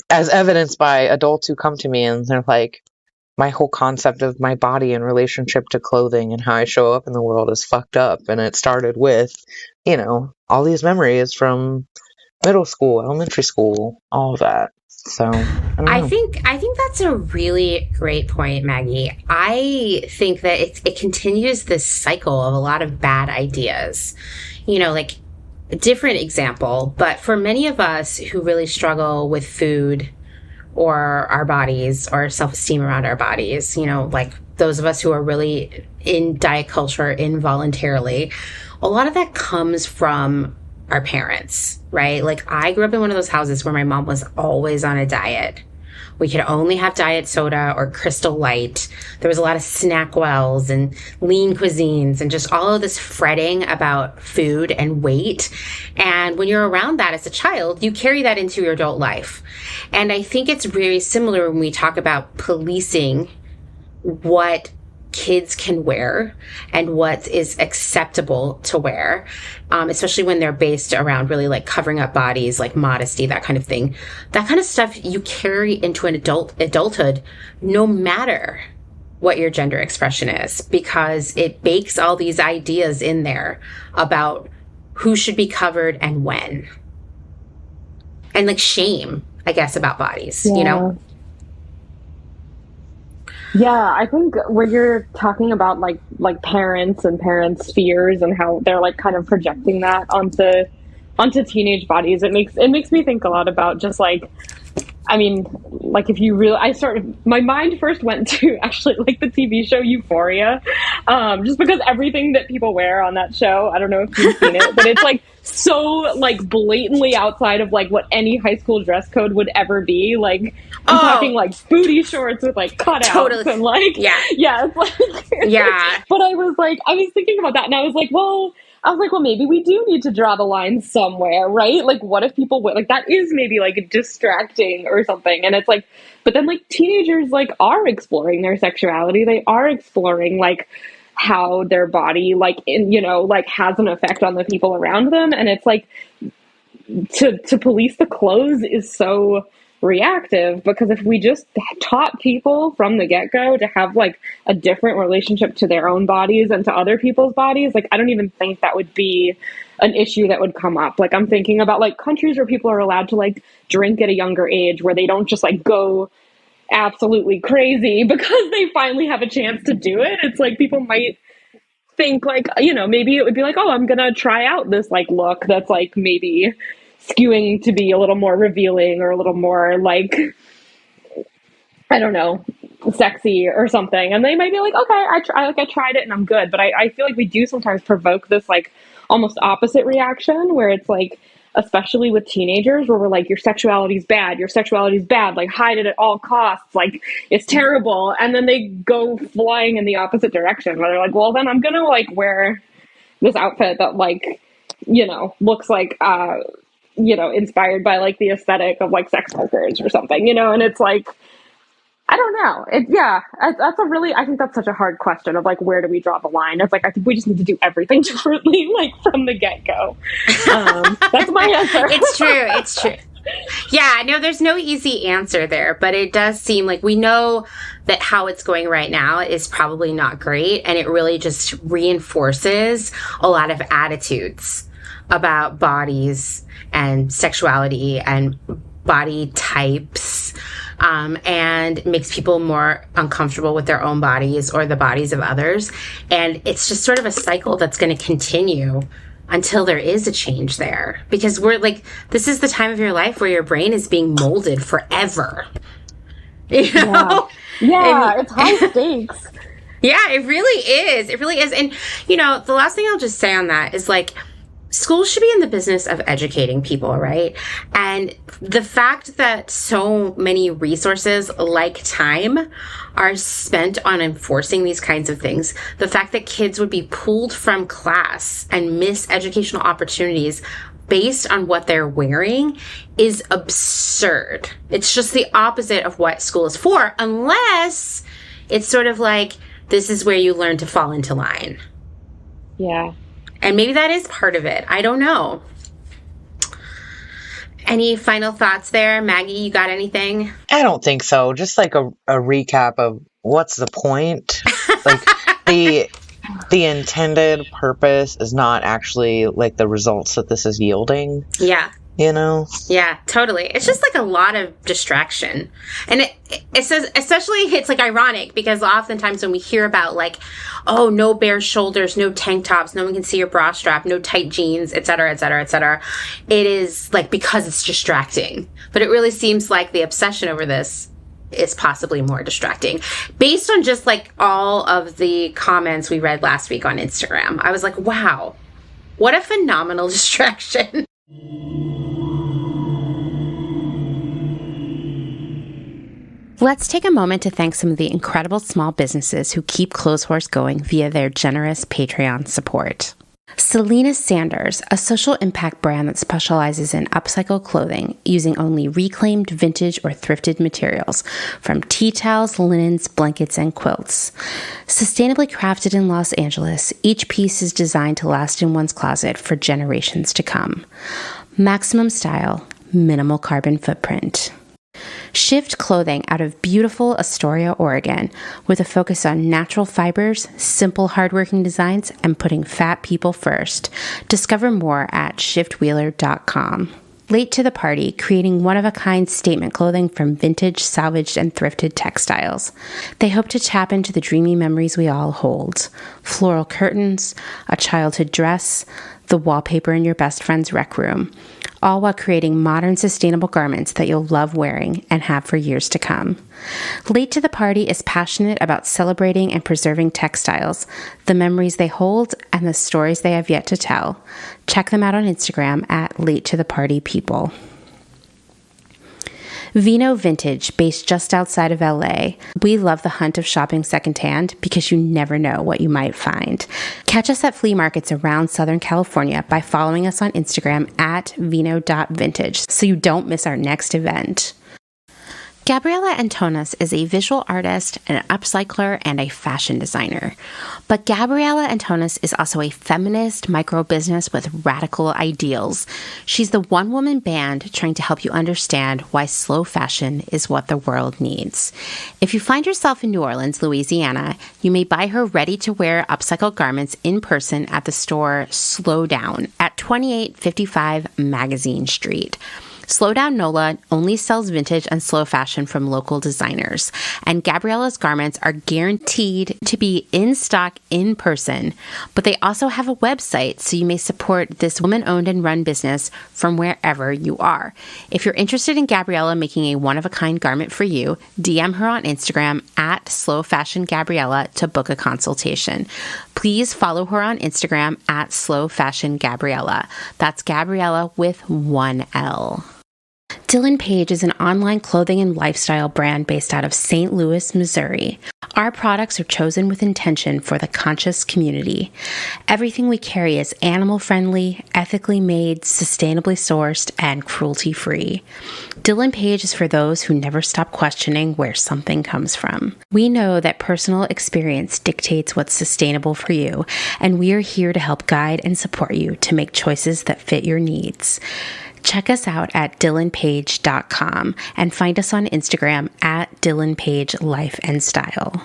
as evidenced by adults who come to me and they're like, my whole concept of my body in relationship to clothing and how I show up in the world is fucked up. And it started with, all these memories from middle school, elementary school, all of that. So I think that's a really great point, Maggie. I think that it continues this cycle of a lot of bad ideas. Like a different example, but for many of us who really struggle with food or our bodies or self-esteem around our bodies, like those of us who are really in diet culture involuntarily, a lot of that comes from our parents, right? Like I grew up in one of those houses where my mom was always on a diet. We could only have diet soda or Crystal Light. There was a lot of SnackWells and lean cuisines and just all of this fretting about food and weight. And when you're around that as a child, you carry that into your adult life. And I think it's very similar when we talk about policing what kids can wear and what is acceptable to wear, especially when they're based around really like covering up bodies, like modesty, that kind of thing. That kind of stuff you carry into an adulthood, no matter what your gender expression is, because it bakes all these ideas in there about who should be covered and when. And like shame, I guess, about bodies, Yeah, I think when you're talking about like parents and parents' fears and how they're like kind of projecting that onto teenage bodies, it makes me think a lot about just like, I mean, like if you really, my mind first went to actually like the TV show Euphoria, just because everything that people wear on that show, I don't know if you've seen it, but it's like so like blatantly outside of like what any high school dress code would ever be. Like I'm talking like booty shorts with like cutouts and like, it's like, But I was thinking about that and I was like, well, maybe we do need to draw the line somewhere, right? Like, what if people like that is maybe like distracting or something? And it's like, but then like teenagers like are exploring their sexuality. They are exploring like how their body like like has an effect on the people around them. And it's like to police the clothes is so reactive, because if we just taught people from the get-go to have like a different relationship to their own bodies and to other people's bodies, like I don't even think that would be an issue that would come up. Like I'm thinking about like countries where people are allowed to like drink at a younger age, where they don't just like go absolutely crazy because they finally have a chance to do it. It's like people might think like, maybe it would be like, oh, I'm gonna try out this like look that's like maybe skewing to be a little more revealing or a little more like, I don't know, sexy or something. And they might be like, okay, I tried it and I'm good. But I feel like we do sometimes provoke this like almost opposite reaction where it's like, especially with teenagers, where we're like, your sexuality's bad, like hide it at all costs, like it's terrible. And then they go flying in the opposite direction where they're like, well, then I'm gonna like wear this outfit that like, looks like, inspired by like the aesthetic of like sex workers or something, and it's like, I don't know. I think that's such a hard question of like, where do we draw the line? It's like, I think we just need to do everything differently, like from the get-go. That's my answer. It's true. Yeah, no, there's no easy answer there, but it does seem like we know that how it's going right now is probably not great. And it really just reinforces a lot of attitudes about bodies and sexuality and body types, and makes people more uncomfortable with their own bodies or the bodies of others. And it's just sort of a cycle that's going to continue until there is a change there. Because we're like, this is the time of your life where your brain is being molded forever. Yeah, it's high stakes. Yeah, it really is. It really is. And, the last thing I'll just say on that is like, schools should be in the business of educating people, right? And the fact that so many resources, like time, are spent on enforcing these kinds of things, the fact that kids would be pulled from class and miss educational opportunities based on what they're wearing is absurd. It's just the opposite of what school is for, unless it's sort of like, this is where you learn to fall into line. Yeah. And maybe that is part of it. I don't know. Any final thoughts there? Maggie, you got anything? I don't think so. Just like a recap of what's the point? Like the intended purpose is not actually like the results that this is yielding. Yeah. You know? Yeah, totally. It's just like a lot of distraction. And it says, especially it's like ironic because oftentimes when we hear about like, oh, no bare shoulders, no tank tops, no one can see your bra strap, no tight jeans, et cetera, et cetera, et cetera. It is like because it's distracting. But it really seems like the obsession over this is possibly more distracting. Based on just like all of the comments we read last week on Instagram, I was like, wow, what a phenomenal distraction. Let's take a moment to thank some of the incredible small businesses who keep Clotheshorse going via their generous Patreon support. Selena Sanders, a social impact brand that specializes in upcycled clothing using only reclaimed, vintage, or thrifted materials from tea towels, linens, blankets, and quilts. Sustainably crafted in Los Angeles, each piece is designed to last in one's closet for generations to come. Maximum style, minimal carbon footprint. Shift Clothing out of beautiful Astoria, Oregon, with a focus on natural fibers, simple hardworking designs, and putting fat people first. Discover more at shiftwheeler.com. Late to the Party, creating one-of-a-kind statement clothing from vintage, salvaged, and thrifted textiles. They hope to tap into the dreamy memories we all hold. Floral curtains, a childhood dress, the wallpaper in your best friend's rec room, all while creating modern, sustainable garments that you'll love wearing and have for years to come. Late to the Party is passionate about celebrating and preserving textiles, the memories they hold, and the stories they have yet to tell. Check them out on Instagram at Late to the Party People. Vino Vintage, based just outside of LA. We love the hunt of shopping secondhand because you never know what you might find. Catch us at flea markets around Southern California by following us on Instagram at vino.vintage so you don't miss our next event. Gabriella Antonis is a visual artist, an upcycler, and a fashion designer. But Gabriella Antonis is also a feminist micro-business with radical ideals. She's the one-woman band trying to help you understand why slow fashion is what the world needs. If you find yourself in New Orleans, Louisiana, you may buy her ready-to-wear upcycled garments in person at the store Slow Down at 2855 Magazine Street. Slow Down NOLA only sells vintage and slow fashion from local designers, and Gabriella's garments are guaranteed to be in stock in person, but they also have a website so you may support this woman-owned and run business from wherever you are. If you're interested in Gabriella making a one-of-a-kind garment for you, DM her on Instagram at slowfashiongabriella to book a consultation. Please follow her on Instagram at slowfashiongabriella. That's Gabriella with one L. Dylan Page is an online clothing and lifestyle brand based out of St. Louis, Missouri. Our products are chosen with intention for the conscious community. Everything we carry is animal-friendly, ethically made, sustainably sourced, and cruelty-free. Dylan Page is for those who never stop questioning where something comes from. We know that personal experience dictates what's sustainable for you, and we are here to help guide and support you to make choices that fit your needs. Check us out at dylanpage.com and find us on Instagram at dylanpagelife&style.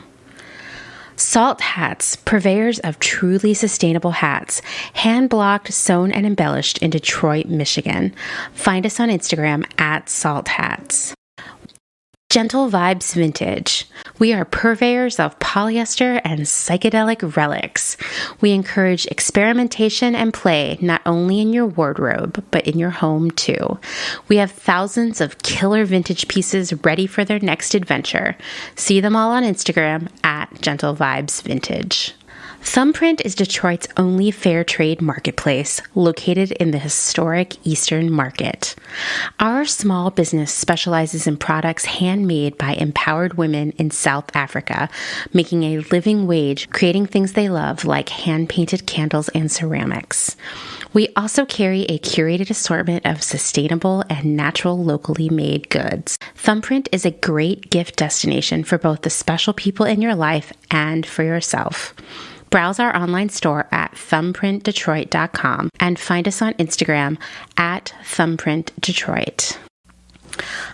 Salt Hats, purveyors of truly sustainable hats, hand-blocked, sewn, and embellished in Detroit, Michigan. Find us on Instagram at Salt Hats. Gentle Vibes Vintage. We are purveyors of polyester and psychedelic relics. We encourage experimentation and play not only in your wardrobe, but in your home too. We have thousands of killer vintage pieces ready for their next adventure. See them all on Instagram at Gentle Vibes Vintage. Thumbprint is Detroit's only fair trade marketplace, located in the historic Eastern Market. Our small business specializes in products handmade by empowered women in South Africa, making a living wage, creating things they love like hand-painted candles and ceramics. We also carry a curated assortment of sustainable and natural locally made goods. Thumbprint is a great gift destination for both the special people in your life and for yourself. Browse our online store at thumbprintdetroit.com and find us on Instagram at thumbprintdetroit.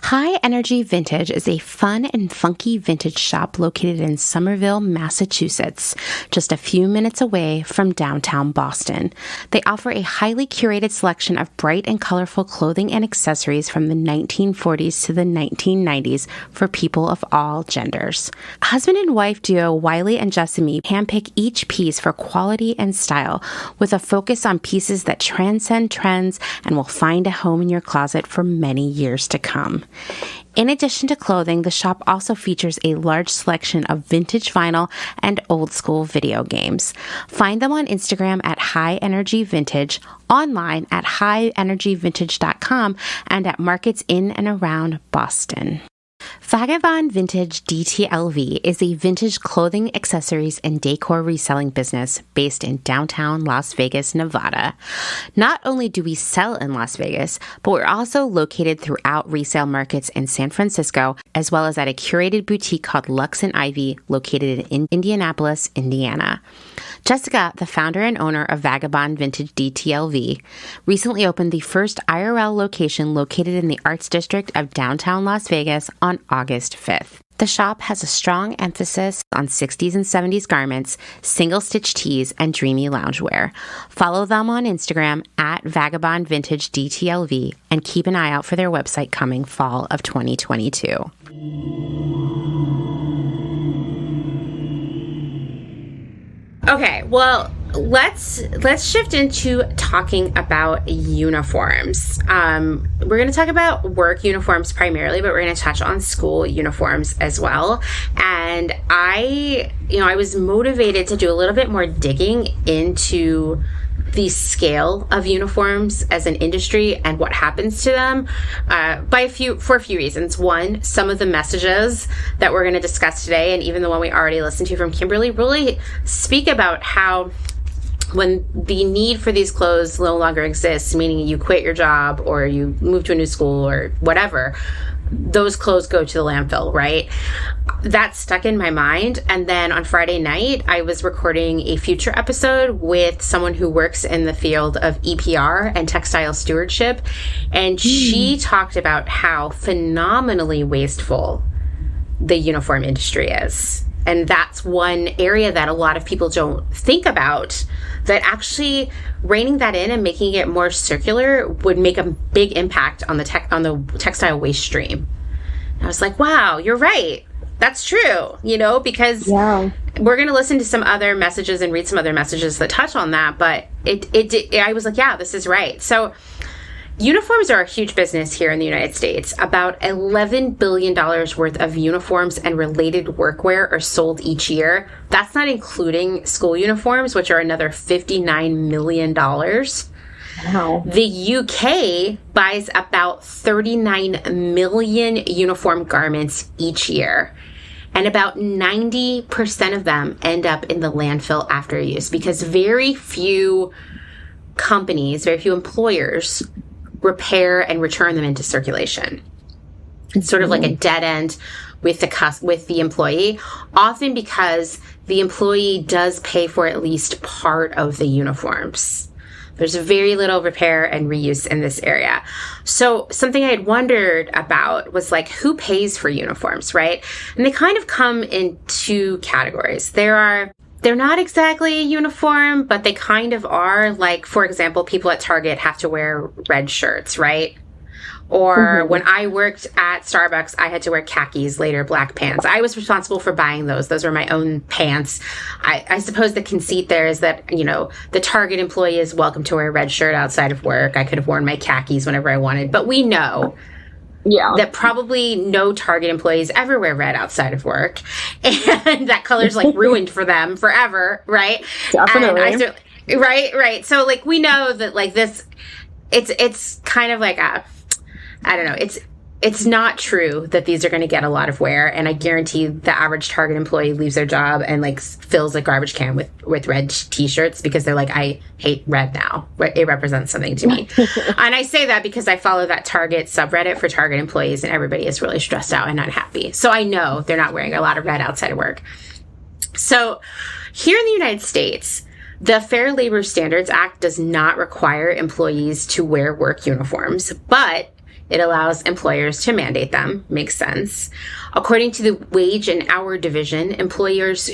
High Energy Vintage is a fun and funky vintage shop located in Somerville, Massachusetts, just a few minutes away from downtown Boston. They offer a highly curated selection of bright and colorful clothing and accessories from the 1940s to the 1990s for people of all genders. Husband and wife duo Wiley and Jessamy handpick each piece for quality and style, with a focus on pieces that transcend trends and will find a home in your closet for many years to come. In addition to clothing, the shop also features a large selection of vintage vinyl and old school video games. Find them on Instagram at High Energy Vintage, online at highenergyvintage.com, and at markets in and around Boston. Vagabond Vintage DTLV is a vintage clothing, accessories, and decor reselling business based in downtown Las Vegas, Nevada. Not only do we sell in Las Vegas, but we're also located throughout resale markets in San Francisco, as well as at a curated boutique called Lux and Ivy, located in Indianapolis, Indiana. Jessica, the founder and owner of Vagabond Vintage DTLV, recently opened the first IRL location located in the Arts District of downtown Las Vegas on August 5th. The shop has a strong emphasis on 60s and 70s garments, single-stitch tees, and dreamy loungewear. Follow them on Instagram at Vagabond Vintage DTLV and keep an eye out for their website coming fall of 2022. Okay, well, let's shift into talking about uniforms. We're going to talk about work uniforms primarily, but we're going to touch on school uniforms as well. And I was motivated to do a little bit more digging into the scale of uniforms as an industry and what happens to them for a few reasons. One, some of the messages that we're going to discuss today, and even the one we already listened to from Kimberly, really speak about how when the need for these clothes no longer exists, meaning you quit your job or you move to a new school or whatever, those clothes go to the landfill, right? That stuck in my mind. And then on Friday night, I was recording a future episode with someone who works in the field of EPR and textile stewardship. And she talked about how phenomenally wasteful the uniform industry is. And that's one area that a lot of people don't think about, that actually reining that in and making it more circular would make a big impact on the textile waste stream. And I was like, wow, you're right. That's true, because we're going to listen to some other messages and read some other messages that touch on that. But I was like, yeah, this is right. So uniforms are a huge business here in the United States. About $11 billion worth of uniforms and related workwear are sold each year. That's not including school uniforms, which are another $59 million. Wow. The UK buys about 39 million uniform garments each year. And about 90% of them end up in the landfill after use, because very few companies, very few employers repair and return them into circulation. It's sort of like a dead end with the employee, often because the employee does pay for at least part of the uniforms. There's very little repair and reuse in this area. So something I had wondered about was who pays for uniforms, right? And they kind of come in two categories. They're not exactly a uniform, but they kind of are. For example, people at Target have to wear red shirts, right? Or when I worked at Starbucks, I had to wear khakis, later black pants. I was responsible for buying those. Those were my own pants. I suppose the conceit there is that, the Target employee is welcome to wear a red shirt outside of work. I could have worn my khakis whenever I wanted. But we know that probably no Target employees ever wear red outside of work. And that color's ruined for them forever, right? Definitely. Right. So we know that this, it's kind of I don't know. It's not true that these are going to get a lot of wear, and I guarantee the average Target employee leaves their job and fills a garbage can with red T-shirts because they're I hate red now. It represents something to me. And I say that because I follow that Target subreddit for Target employees, and everybody is really stressed out and unhappy. So I know they're not wearing a lot of red outside of work. So Here in the United States, the Fair Labor Standards Act does not require employees to wear work uniforms, but it allows employers to mandate them. Makes sense. According to the Wage and Hour Division, employers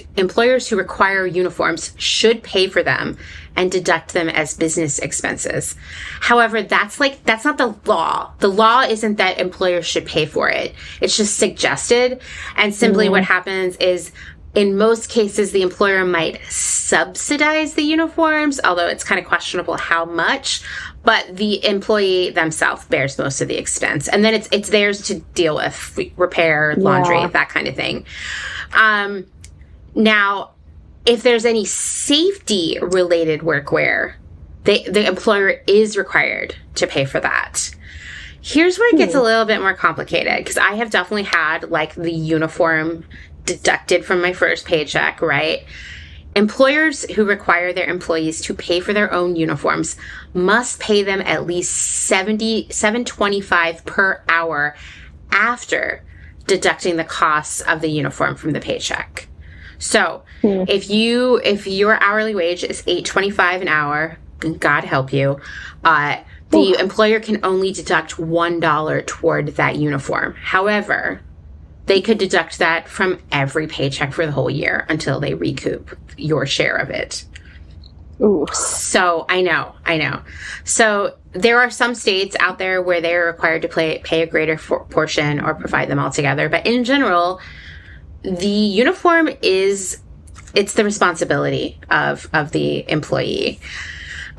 who require uniforms should pay for them and deduct them as business expenses. However, that's not the law. The law isn't that employers should pay for it. It's just suggested. And simply what happens is, in most cases, the employer might subsidize the uniforms, although it's kind of questionable how much, but the employee themselves bears most of the expense. And then it's theirs to deal with, repair, laundry, that kind of thing. Now, if there's any safety-related workwear, the employer is required to pay for that. Here's where it gets a little bit more complicated, because I have definitely had, like, the uniform deducted from my first paycheck, right? Employers who require their employees to pay for their own uniforms must pay them at least $7.25 per hour after deducting the costs of the uniform from the paycheck. So if your hourly wage is $8.25 an hour, God help you, the employer can only deduct $1 toward that uniform. However, they could deduct that from every paycheck for the whole year until they recoup your share of it. Ooh. So I know. So there are some states out there where they are required to pay a greater portion or provide them altogether. But in general, the uniform it's the responsibility of the employee.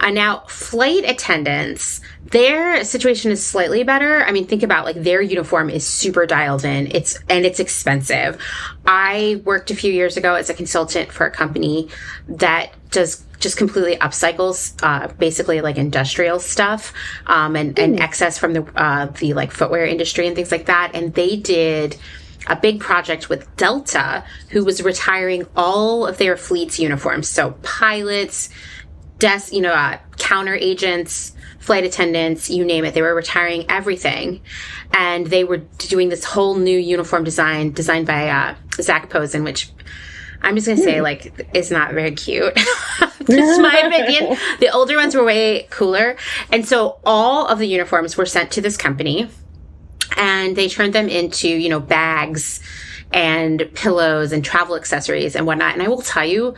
Now, flight attendants, their situation is slightly better. I mean, think about, like, their uniform is super dialed in. It's expensive. I worked a few years ago as a consultant for a company that does just completely upcycles, basically like industrial stuff, and excess from the like footwear industry and things like that. And they did a big project with Delta, who was retiring all of their fleet's uniforms. So pilots, counter agents, flight attendants, you name it. They were retiring everything. And they were doing this whole new uniform designed by Zach Posen, which I'm just going to say, like, is not very cute. That's my opinion. The older ones were way cooler. And so all of the uniforms were sent to this company, and they turned them into, bags and pillows and travel accessories and whatnot. And I will tell you,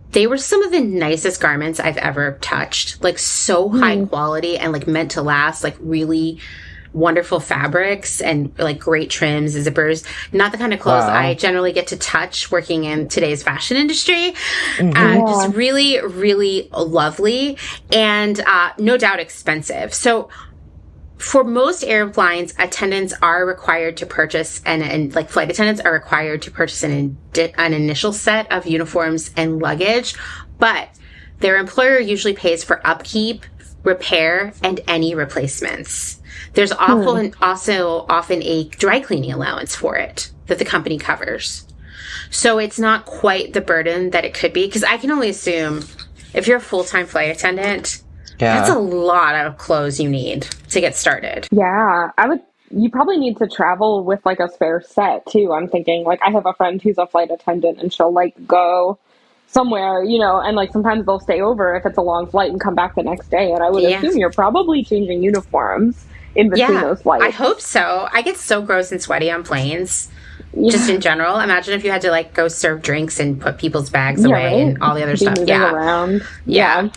they were some of the nicest garments I've ever touched. Like, so high quality and, like, meant to last, like, really wonderful fabrics and, like, great trims, zippers. Not the kind of clothes I generally get to touch working in today's fashion industry. Just really, really lovely and no doubt expensive. So for most airlines, attendants are required to purchase, and like flight attendants are required to purchase an initial set of uniforms and luggage, but their employer usually pays for upkeep, repair, and any replacements. There's also often a dry cleaning allowance for it that the company covers. So it's not quite the burden that it could be, because I can only assume if you're a full-time flight attendant, that's a lot of clothes you need to get started. Yeah, you probably need to travel with, like, a spare set too. I'm thinking, like, I have a friend who's a flight attendant, and she'll, like, go somewhere, and, like, sometimes they'll stay over if it's a long flight and come back the next day. And I would assume you're probably changing uniforms in between those flights. I hope so. I get so gross and sweaty on planes. Just in general. Imagine if you had to, like, go serve drinks and put people's bags away and all the other stuff. Around. Yeah.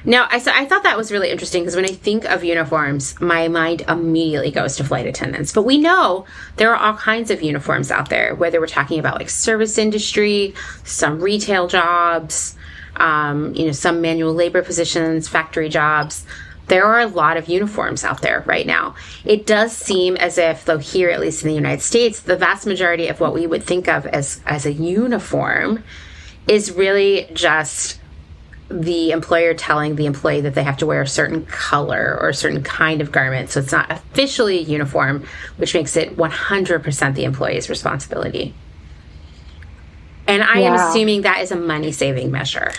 Now, I thought that was really interesting, because when I think of uniforms, my mind immediately goes to flight attendants. But we know there are all kinds of uniforms out there, whether we're talking about, like, service industry, some retail jobs, some manual labor positions, factory jobs. There are a lot of uniforms out there right now. It does seem as if, though here, at least in the United States, the vast majority of what we would think of as a uniform is really just the employer telling the employee that they have to wear a certain color or a certain kind of garment. So it's not officially a uniform, which makes it 100% the employee's responsibility. And I am assuming that is a money-saving measure.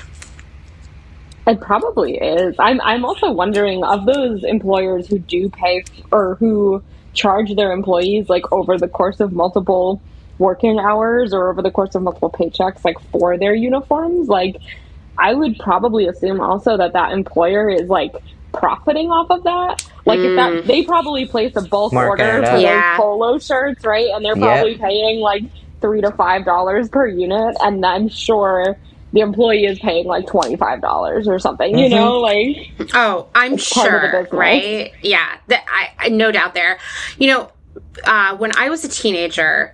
It probably is. I'm also wondering, of those employers who do pay or who charge their employees, like, over the course of multiple working hours or over the course of multiple paychecks, like for their uniforms, like I would probably assume also that that employer is like profiting off of that. Like if that, they probably place a bulk order for those polo shirts, right? And they're probably paying like $3 to $5 per unit, and I'm sure the employee is paying like $25 or something, you know, like. Oh, I'm sure, right? Yeah, I no doubt there. You know, when I was a teenager,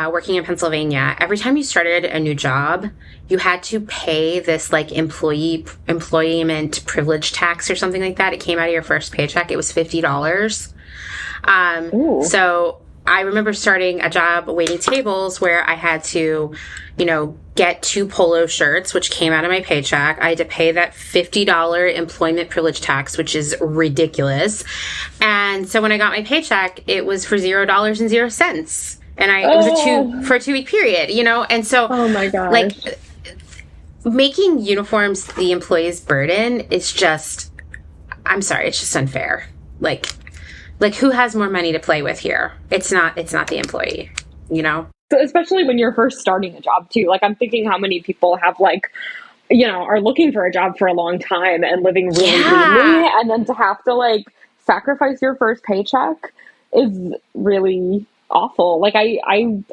working in Pennsylvania, every time you started a new job, you had to pay this like employment privilege tax or something like that. It came out of your first paycheck. It was $50. So I remember starting a job waiting tables where I had to, you know, get 2 polo shirts, which came out of my paycheck. I had to pay that $50 employment privilege tax, which is ridiculous. And so when I got my paycheck, it was for $0.00. And it was for a 2-week period, you know? And so, oh my gosh, like, making uniforms the employee's burden is just, I'm sorry, it's just unfair. Like who has more money to play with here? It's not the employee, you know? So especially when you're first starting a job too. Like I'm thinking how many people have like, you know, are looking for a job for a long time and living really meanly, and then to have to like sacrifice your first paycheck is really awful. Like I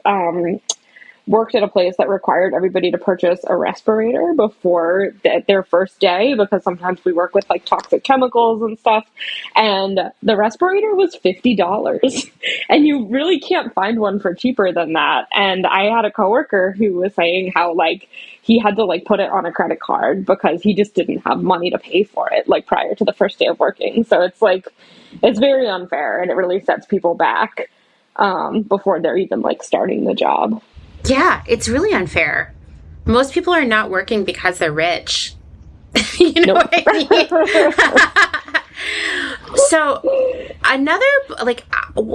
worked at a place that required everybody to purchase a respirator before their first day, because sometimes we work with like toxic chemicals and stuff, and the respirator was $50 and you really can't find one for cheaper than that. And I had a coworker who was saying how like he had to like put it on a credit card because he just didn't have money to pay for it like prior to the first day of working. So it's like, it's very unfair, and it really sets people back before they're even like starting the job. Yeah, it's really unfair. Most people are not working because they're rich. You know what I mean? So another, like,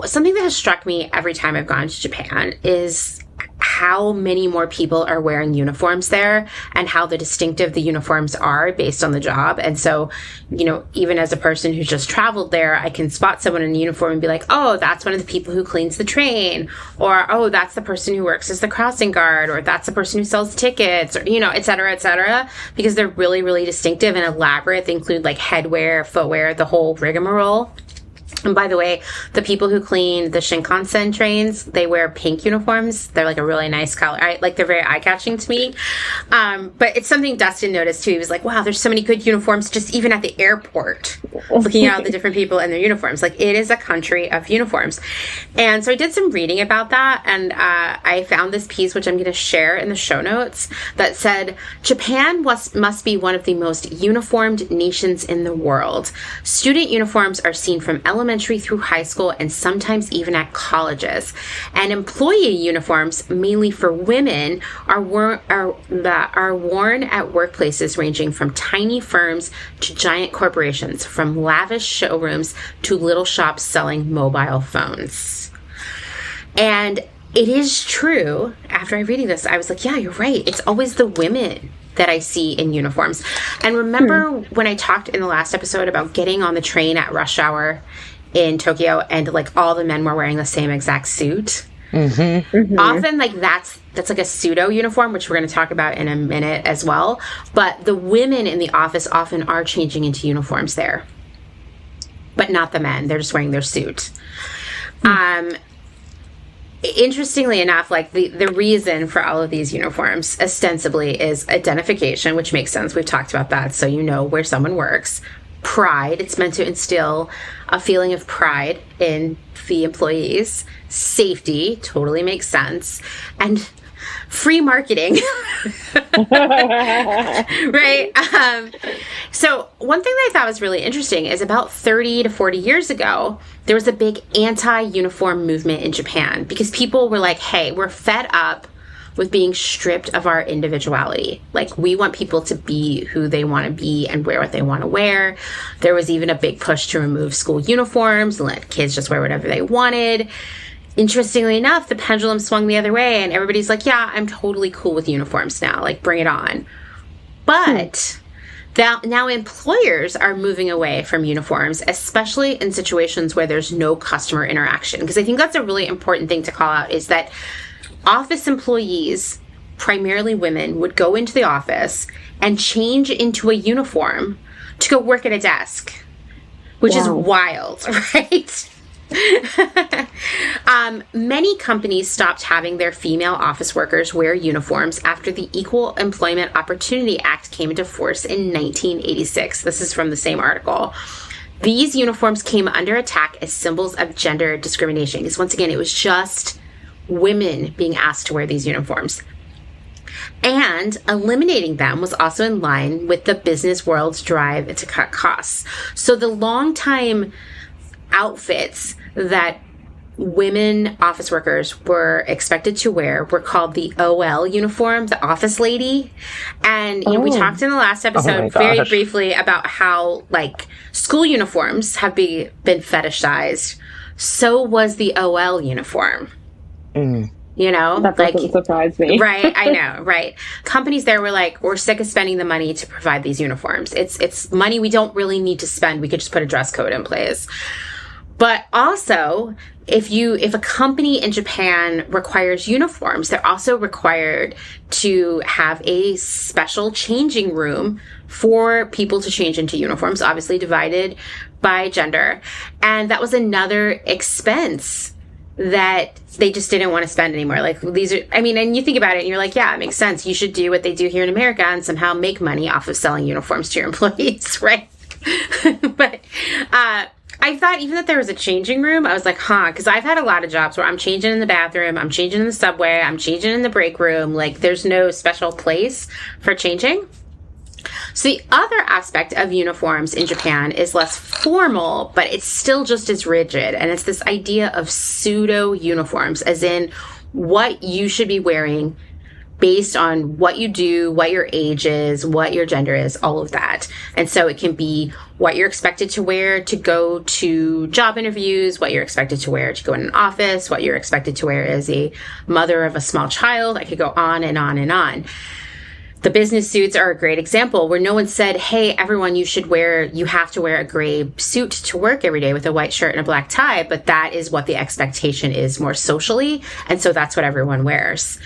something that has struck me every time I've gone to Japan is how many more people are wearing uniforms there, and how the distinctive the uniforms are based on the job. And so, you know, even as a person who's just traveled there, I can spot someone in a uniform and be like, oh, that's one of the people who cleans the train, or, oh, that's the person who works as the crossing guard, or that's the person who sells tickets, or, you know, et cetera, because they're really, really distinctive and elaborate. They include like headwear, footwear, the whole rigmarole. And by the way, the people who clean the Shinkansen trains, they wear pink uniforms. They're like a really nice color. They're very eye-catching to me. But it's something Dustin noticed too. He was like, wow, there's so many good uniforms just even at the airport, looking at all the different people and their uniforms. Like, it is a country of uniforms. And so I did some reading about that, and I found this piece, which I'm going to share in the show notes, that said, Japan must be one of the most uniformed nations in the world. Student uniforms are seen from elementary through high school, and sometimes even at colleges. And employee uniforms, mainly for women, are worn at workplaces ranging from tiny firms to giant corporations, from lavish showrooms to little shops selling mobile phones. And it is true, after reading this, I was like, yeah, you're right. It's always the women that I see in uniforms. And remember when I talked in the last episode about getting on the train at rush hour in Tokyo, and like all the men were wearing the same exact suit? Often like that's like a pseudo uniform, which we're going to talk about in a minute as well. But the women in the office often are changing into uniforms there, but not the men. They're just wearing their suit. Interestingly enough, like the reason for all of these uniforms ostensibly is identification, which makes sense. We've talked about that. So you know where someone works. Pride. It's meant to instill a feeling of pride in the employees. Safety. Totally makes sense. And free marketing. Right? So one thing that I thought was really interesting is about 30 to 40 years ago, there was a big anti-uniform movement in Japan, because people were like, hey, we're fed up with being stripped of our individuality. Like, we want people to be who they want to be and wear what they want to wear. There was even a big push to remove school uniforms and let kids just wear whatever they wanted. Interestingly enough, the pendulum swung the other way, and everybody's like, yeah, I'm totally cool with uniforms now. Like, bring it on. But now employers are moving away from uniforms, especially in situations where there's no customer interaction. Because I think that's a really important thing to call out, is that office employees, primarily women, would go into the office and change into a uniform to go work at a desk, which is wild, right? Many companies stopped having their female office workers wear uniforms after the Equal Employment Opportunity Act came into force in 1986. This is from the same article. These uniforms came under attack as symbols of gender discrimination, because once again, it was just women being asked to wear these uniforms. And eliminating them was also in line with the business world's drive to cut costs. So the longtime outfits that women office workers were expected to wear were called the OL uniform, the office lady. And you know, we talked in the last episode very briefly about how like school uniforms have been fetishized. So was the OL uniform. You know, that doesn't surprise me. Right, I know, right. Companies there were like, we're sick of spending the money to provide these uniforms. It's money we don't really need to spend. We could just put a dress code in place. But also, if a company in Japan requires uniforms, they're also required to have a special changing room for people to change into uniforms, obviously divided by gender. And that was another expense that they just didn't want to spend anymore. Like these are, I mean, and you think about it and you're like, yeah, it makes sense. You should do what they do here in America and somehow make money off of selling uniforms to your employees, right? But I thought even that there was a changing room, I was like, because I've had a lot of jobs where I'm changing in the bathroom, I'm changing in the subway, I'm changing in the break room. Like there's no special place for changing. So the other aspect of uniforms in Japan is less formal, but it's still just as rigid. And it's this idea of pseudo uniforms, as in what you should be wearing based on what you do, what your age is, what your gender is, all of that. And so it can be what you're expected to wear to go to job interviews, what you're expected to wear to go in an office, what you're expected to wear as a mother of a small child. I could go on and on and on. The business suits are a great example where no one said, hey, everyone, you have to wear a gray suit to work every day with a white shirt and a black tie. But that is what the expectation is more socially. And so that's what everyone wears.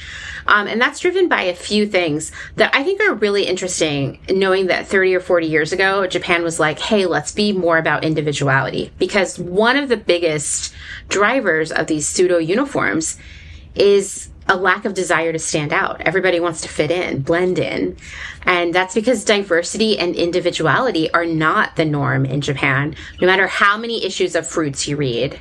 And that's driven by a few things that I think are really interesting, knowing that 30 or 40 years ago, Japan was like, hey, let's be more about individuality. Because one of the biggest drivers of these pseudo uniforms is a lack of desire to stand out. Everybody wants to fit in, blend in. And that's because diversity and individuality are not the norm in Japan. No matter how many issues of Fruits you read,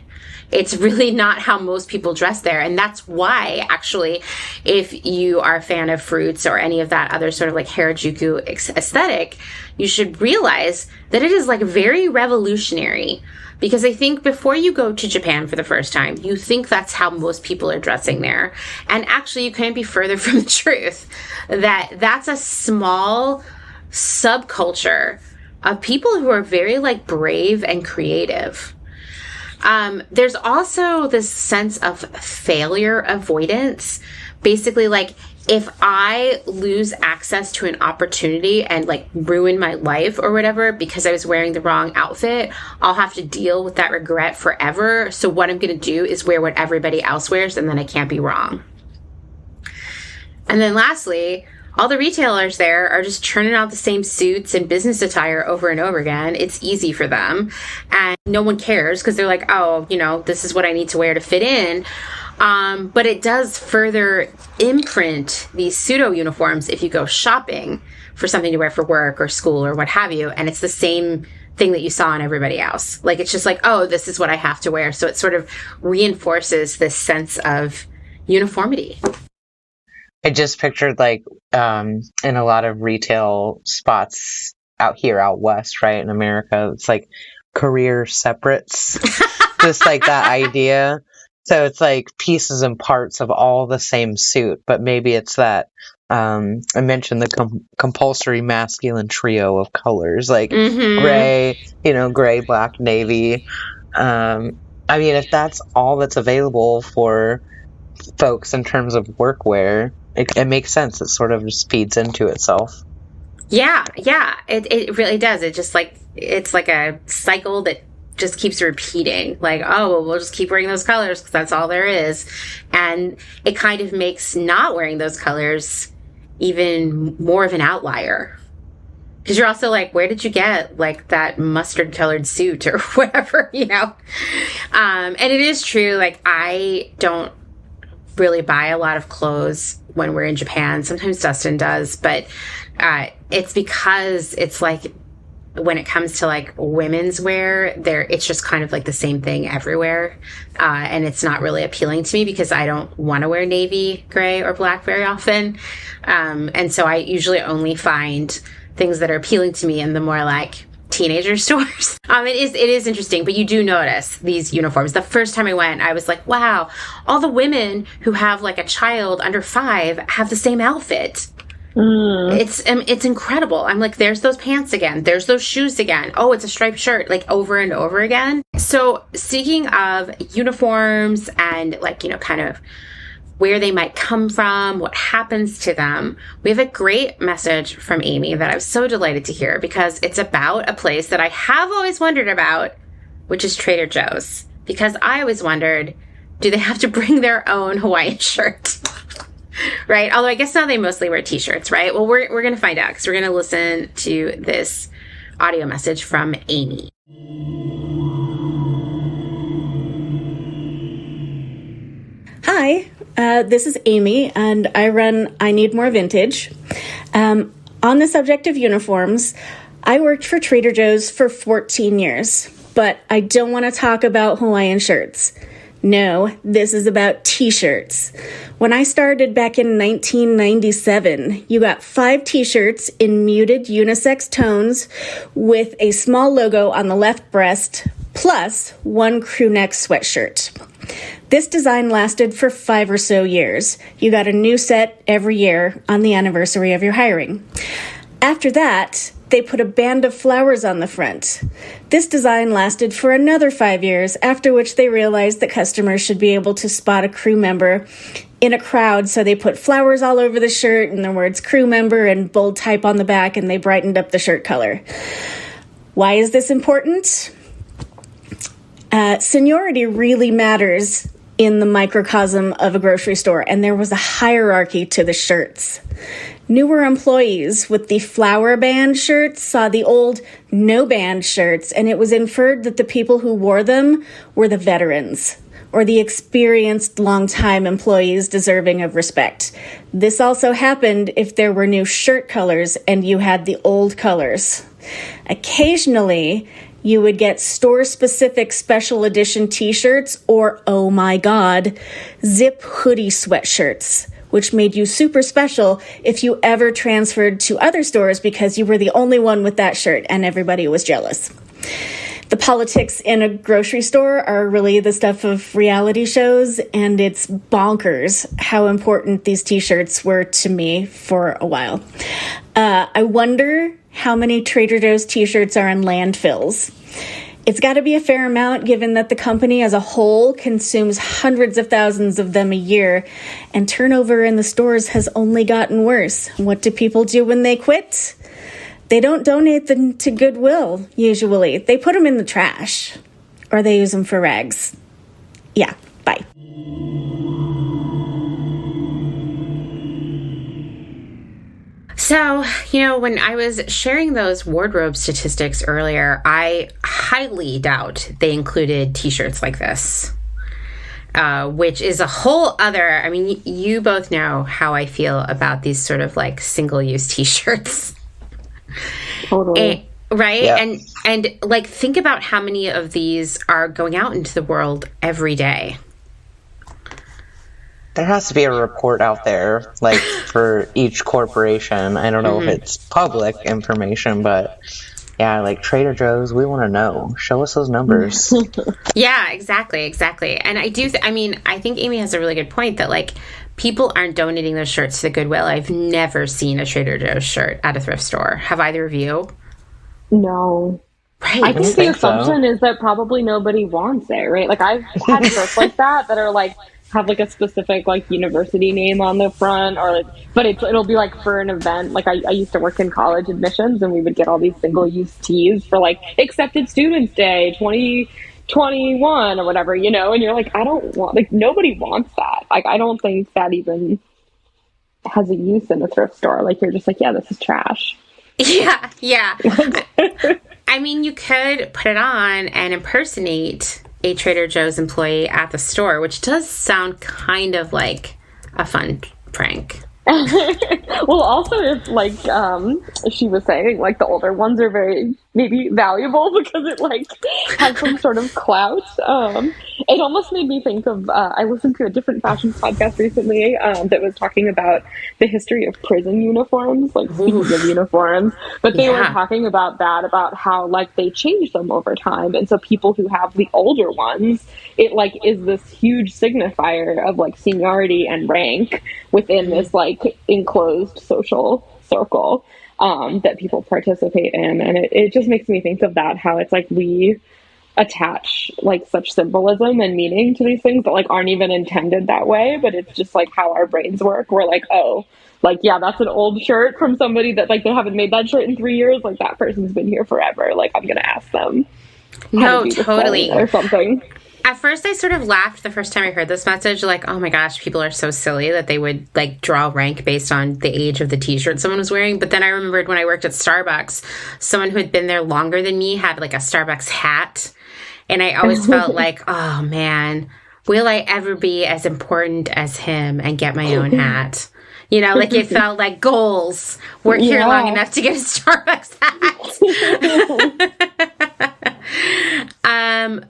it's really not how most people dress there. And that's why, actually, if you are a fan of Fruits or any of that other sort of like Harajuku aesthetic, you should realize that it is like very revolutionary. Because I think before you go to Japan for the first time, you think that's how most people are dressing there. And actually, you couldn't be further from the truth that that's a small subculture of people who are very like brave and creative. There's also this sense of failure avoidance. Basically, like, if I lose access to an opportunity and like ruin my life or whatever because I was wearing the wrong outfit, I'll have to deal with that regret forever. So what I'm going to do is wear what everybody else wears, and then I can't be wrong. And then lastly, all the retailers there are just churning out the same suits and business attire over and over again. It's easy for them. And no one cares because they're like, oh, you know, this is what I need to wear to fit in. But it does further imprint these pseudo uniforms if you go shopping for something to wear for work or school or what have you. And it's the same thing that you saw on everybody else. Like, it's just like, oh, this is what I have to wear. So it sort of reinforces this sense of uniformity. I just pictured like in a lot of retail spots out west, right, in America, it's like career separates, just like that idea. So it's like pieces and parts of all the same suit, but maybe it's that I mentioned the compulsory masculine trio of colors, like gray, gray, black, navy. I mean, if that's all that's available for folks in terms of workwear, it makes sense. It sort of just feeds into itself. Yeah, it really does. It just like, it's like a cycle that just keeps repeating, like, oh, well, we'll just keep wearing those colors because that's all there is. And it kind of makes not wearing those colors even more of an outlier. Because you're also like, where did you get like that mustard colored suit or whatever, you know? And it is true. Like, I don't really buy a lot of clothes when we're in Japan. Sometimes Dustin does, but it's because it's like, when it comes to like women's wear, it's just kind of like the same thing everywhere. And it's not really appealing to me because I don't want to wear navy, gray, or black very often. And so I usually only find things that are appealing to me in the more like teenager stores. It is interesting, but you do notice these uniforms. The first time I went, I was like, wow, all the women who have like a child under 5 have the same outfit. It's incredible. I'm like, there's those pants again. There's those shoes again. Oh, it's a striped shirt, like over and over again. So speaking of uniforms and like, you know, kind of where they might come from, what happens to them, we have a great message from Aimee that I was so delighted to hear because it's about a place that I have always wondered about, which is Trader Joe's. Because I always wondered, do they have to bring their own Hawaiian shirt? Right? Although I guess now they mostly wear t-shirts, right? Well, we're going to find out because we're going to listen to this audio message from Aimee. Hi, this is Aimee, and I run I Need More Vintage. On the subject of uniforms, I worked for Trader Joe's for 14 years, but I don't want to talk about Hawaiian shirts. No, this is about t-shirts. When I started back in 1997, you got 5 t-shirts in muted unisex tones with a small logo on the left breast, plus 1 crew neck sweatshirt. This design lasted for 5 or so years. You got a new set every year on the anniversary of your hiring. After that, they put a band of flowers on the front. This design lasted for another 5 years, after which they realized that customers should be able to spot a crew member in a crowd, so they put flowers all over the shirt and the words crew member and bold type on the back, and they brightened up the shirt color. Why is this important? Seniority really matters in the microcosm of a grocery store, and there was a hierarchy to the shirts. Newer employees with the flower band shirts saw the old no band shirts, and it was inferred that the people who wore them were the veterans or the experienced long-time employees deserving of respect. This also happened if there were new shirt colors and you had the old colors. Occasionally, you would get store-specific special edition t-shirts or, oh my god, zip hoodie sweatshirts, which made you super special if you ever transferred to other stores because you were the only one with that shirt and everybody was jealous. The politics in a grocery store are really the stuff of reality shows, and it's bonkers how important these t-shirts were to me for a while. I wonder how many Trader Joe's t-shirts are in landfills. It's got to be a fair amount given that the company as a whole consumes hundreds of thousands of them a year, and turnover in the stores has only gotten worse. What do people do when they quit? They don't donate them to Goodwill, usually. They put them in the trash, or they use them for rags. Yeah, bye. So, you know, when I was sharing those wardrobe statistics earlier, I highly doubt they included t-shirts like this, which is a whole other, I mean, you both know how I feel about these sort of like single-use t-shirts. Totally. Right? Yeah. And like, think about how many of these are going out into the world every day. There has to be a report out there, like, for each corporation. I don't know if it's public information, but yeah, like Trader Joe's, we want to know. Show us those numbers. Yeah, exactly. And I do, I think Aimee has a really good point that, like, people aren't donating those shirts to Goodwill. I've never seen a Trader Joe's shirt at a thrift store. Have either of you? No. Right. I think the assumption is that probably nobody wants it, right? Like, I've had shirts like that are like have like a specific like university name on the front, or like, but it'll be like for an event. Like I used to work in college admissions, and we would get all these single-use tees for like Accepted Students Day 2021 or whatever, you know. And you're like, I don't want, like, nobody wants that. Like, I don't think that even has a use in a thrift store. Like, you're just like, yeah, this is trash. Yeah. I mean, you could put it on and impersonate a Trader Joe's employee at the store, which does sound kind of like a fun prank. Well, also, if like she was saying, like the older ones are very maybe valuable because it like has some sort of clout. It almost made me think of I listened to a different fashion podcast recently that was talking about the history of prison uniforms, like speaking of uniforms, but they were talking about that, about how like they change them over time, and so people who have the older ones, it like is this huge signifier of like seniority and rank within this like enclosed social circle that people participate in. And it just makes me think of that, how it's like we attach like such symbolism and meaning to these things that like aren't even intended that way, but it's just like how our brains work. We're like, oh, like, yeah, that's an old shirt from somebody that like they haven't made that shirt in 3 years, like that person's been here forever, like I'm gonna ask them. No, totally. Or something. At first, I sort of laughed the first time I heard this message, like, oh my gosh, people are so silly that they would, like, draw rank based on the age of the t-shirt someone was wearing. But then I remembered when I worked at Starbucks, someone who had been there longer than me had, like, a Starbucks hat. And I always felt like, oh, man, will I ever be as important as him and get my own hat? You know, like, it felt like goals. Work here long enough to get a Starbucks hat.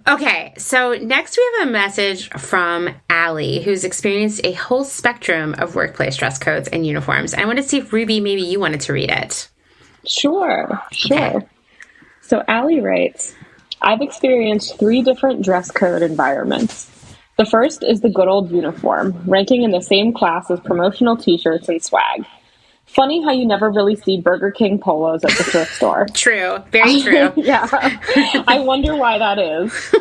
Okay, so next we have a message from Allie, who's experienced a whole spectrum of workplace dress codes and uniforms. I want to see if, Ruby, maybe you wanted to read it. Sure. Okay. So Allie writes, I've experienced 3 different dress code environments. The first is the good old uniform, ranking in the same class as promotional t-shirts and swag. Funny how you never really see Burger King polos at the thrift store. True. Very true. Yeah. I wonder why that is.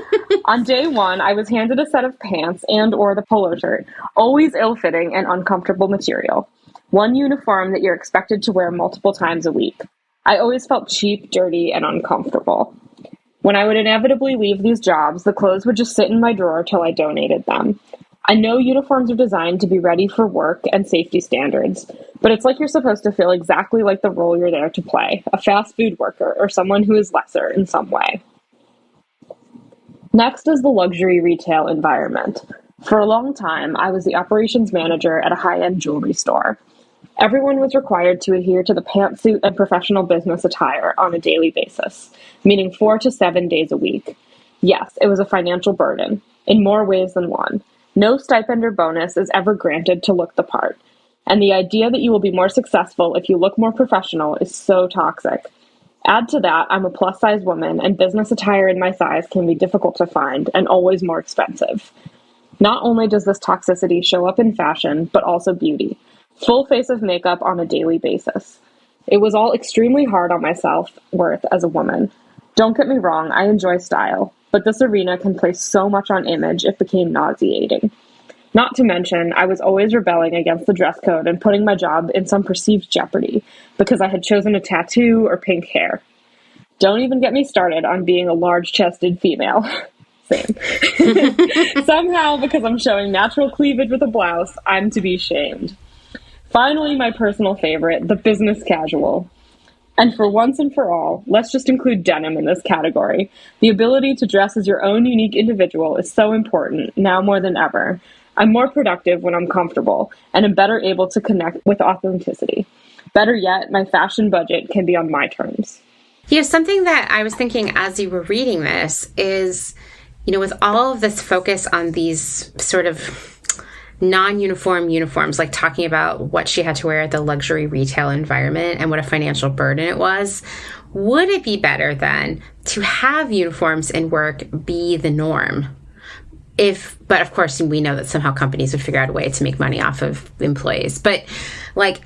On day 1, I was handed a set of pants and or the polo shirt, always ill-fitting and uncomfortable material. One uniform that you're expected to wear multiple times a week. I always felt cheap, dirty, and uncomfortable. When I would inevitably leave these jobs, the clothes would just sit in my drawer till I donated them. I know uniforms are designed to be ready for work and safety standards, but it's like you're supposed to feel exactly like the role you're there to play, a fast food worker or someone who is lesser in some way. Next is the luxury retail environment. For a long time, I was the operations manager at a high-end jewelry store. Everyone was required to adhere to the pantsuit and professional business attire on a daily basis, meaning 4 to 7 days a week. Yes, it was a financial burden, in more ways than one. No stipend or bonus is ever granted to look the part. And the idea that you will be more successful if you look more professional is so toxic. Add to that, I'm a plus-size woman, and business attire in my size can be difficult to find and always more expensive. Not only does this toxicity show up in fashion, but also beauty. Full face of makeup on a daily basis. It was all extremely hard on my self-worth as a woman. Don't get me wrong, I enjoy style, but this arena can place so much on image it became nauseating. Not to mention, I was always rebelling against the dress code and putting my job in some perceived jeopardy because I had chosen a tattoo or pink hair. Don't even get me started on being a large-chested female. Same. Somehow, because I'm showing natural cleavage with a blouse, I'm to be shamed. Finally, my personal favorite, the business casual. And for once and for all, let's just include denim in this category. The ability to dress as your own unique individual is so important, now more than ever. I'm more productive when I'm comfortable, and am better able to connect with authenticity. Better yet, my fashion budget can be on my terms. You know, something that I was thinking as you were reading this is, you know, with all of this focus on these sort of non-uniform uniforms, like talking about what she had to wear at the luxury retail environment and what a financial burden it was, would it be better then to have uniforms in work be the norm? But of course, we know that somehow companies would figure out a way to make money off of employees. But like,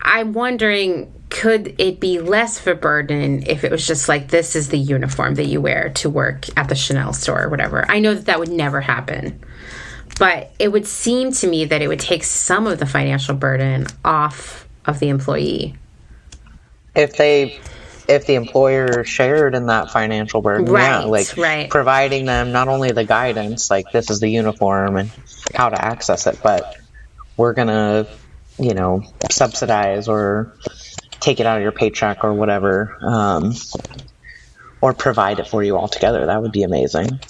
I'm wondering, could it be less of a burden if it was just like, this is the uniform that you wear to work at the Chanel store or whatever? I know that would never happen. But it would seem to me that it would take some of the financial burden off of the employee. If the employer shared in that financial burden, providing them not only the guidance, like this is the uniform and how to access it, but we're going to, subsidize or take it out of your paycheck or whatever, or provide it for you altogether. That would be amazing.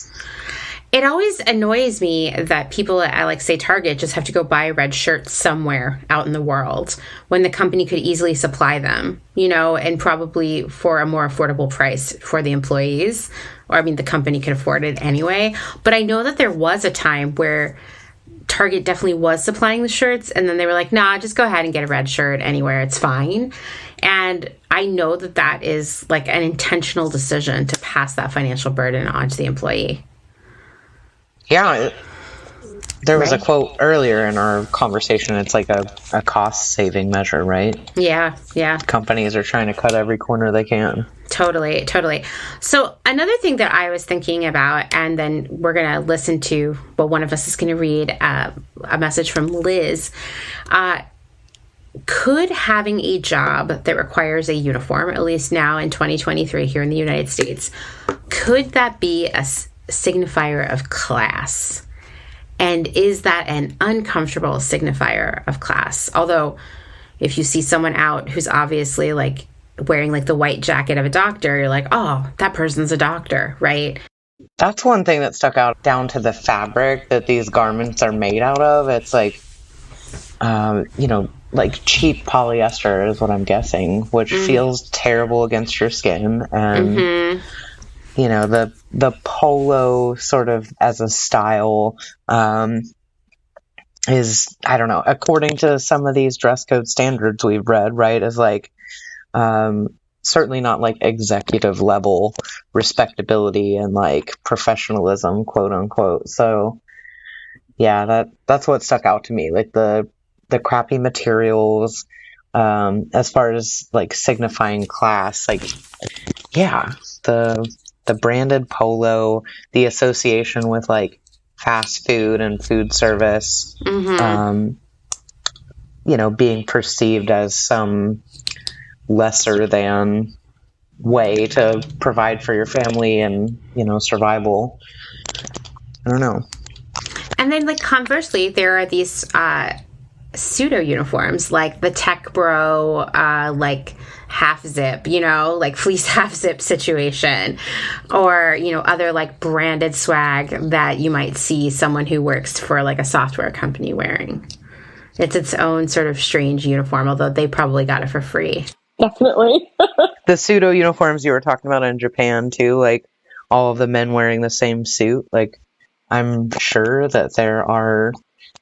It always annoys me that people at, like, say, Target just have to go buy a red shirt somewhere out in the world when the company could easily supply them, and probably for a more affordable price for the employees. Or, the company could afford it anyway. But I know that there was a time where Target definitely was supplying the shirts, and then they were like, nah, just go ahead and get a red shirt anywhere. It's fine. And I know that that is, like, an intentional decision to pass that financial burden on to the employee. Yeah, there was a quote earlier in our conversation. It's like a cost-saving measure, right? Yeah. Companies are trying to cut every corner they can. Totally. So another thing that I was thinking about, and then we're going to listen to, one of us is going to read a message from Liz. Could having a job that requires a uniform, at least now in 2023 here in the United States, could that be a signifier of class? And is that an uncomfortable signifier of class? Although if you see someone out who's obviously like wearing like the white jacket of a doctor, you're like, oh, that person's a doctor, right? That's one thing that stuck out, down to the fabric that these garments are made out of. It's like, like cheap polyester is what I'm guessing, which feels terrible against your skin. And the polo sort of as a style is, I don't know, according to some of these dress code standards we've read, right, is like certainly not like executive level respectability and like professionalism, quote unquote. So yeah, that's what stuck out to me, like the crappy materials, as far as like signifying class, like the branded polo, the association with like fast food and food service, being perceived as some lesser than way to provide for your family and, survival. I don't know. And then like conversely, there are these pseudo uniforms, like the tech bro, like half zip, like fleece half zip situation, or, other like branded swag that you might see someone who works for like a software company wearing. It's its own sort of strange uniform, although they probably got it for free. Definitely. The pseudo uniforms you were talking about in Japan too, like all of the men wearing the same suit. Like I'm sure that there are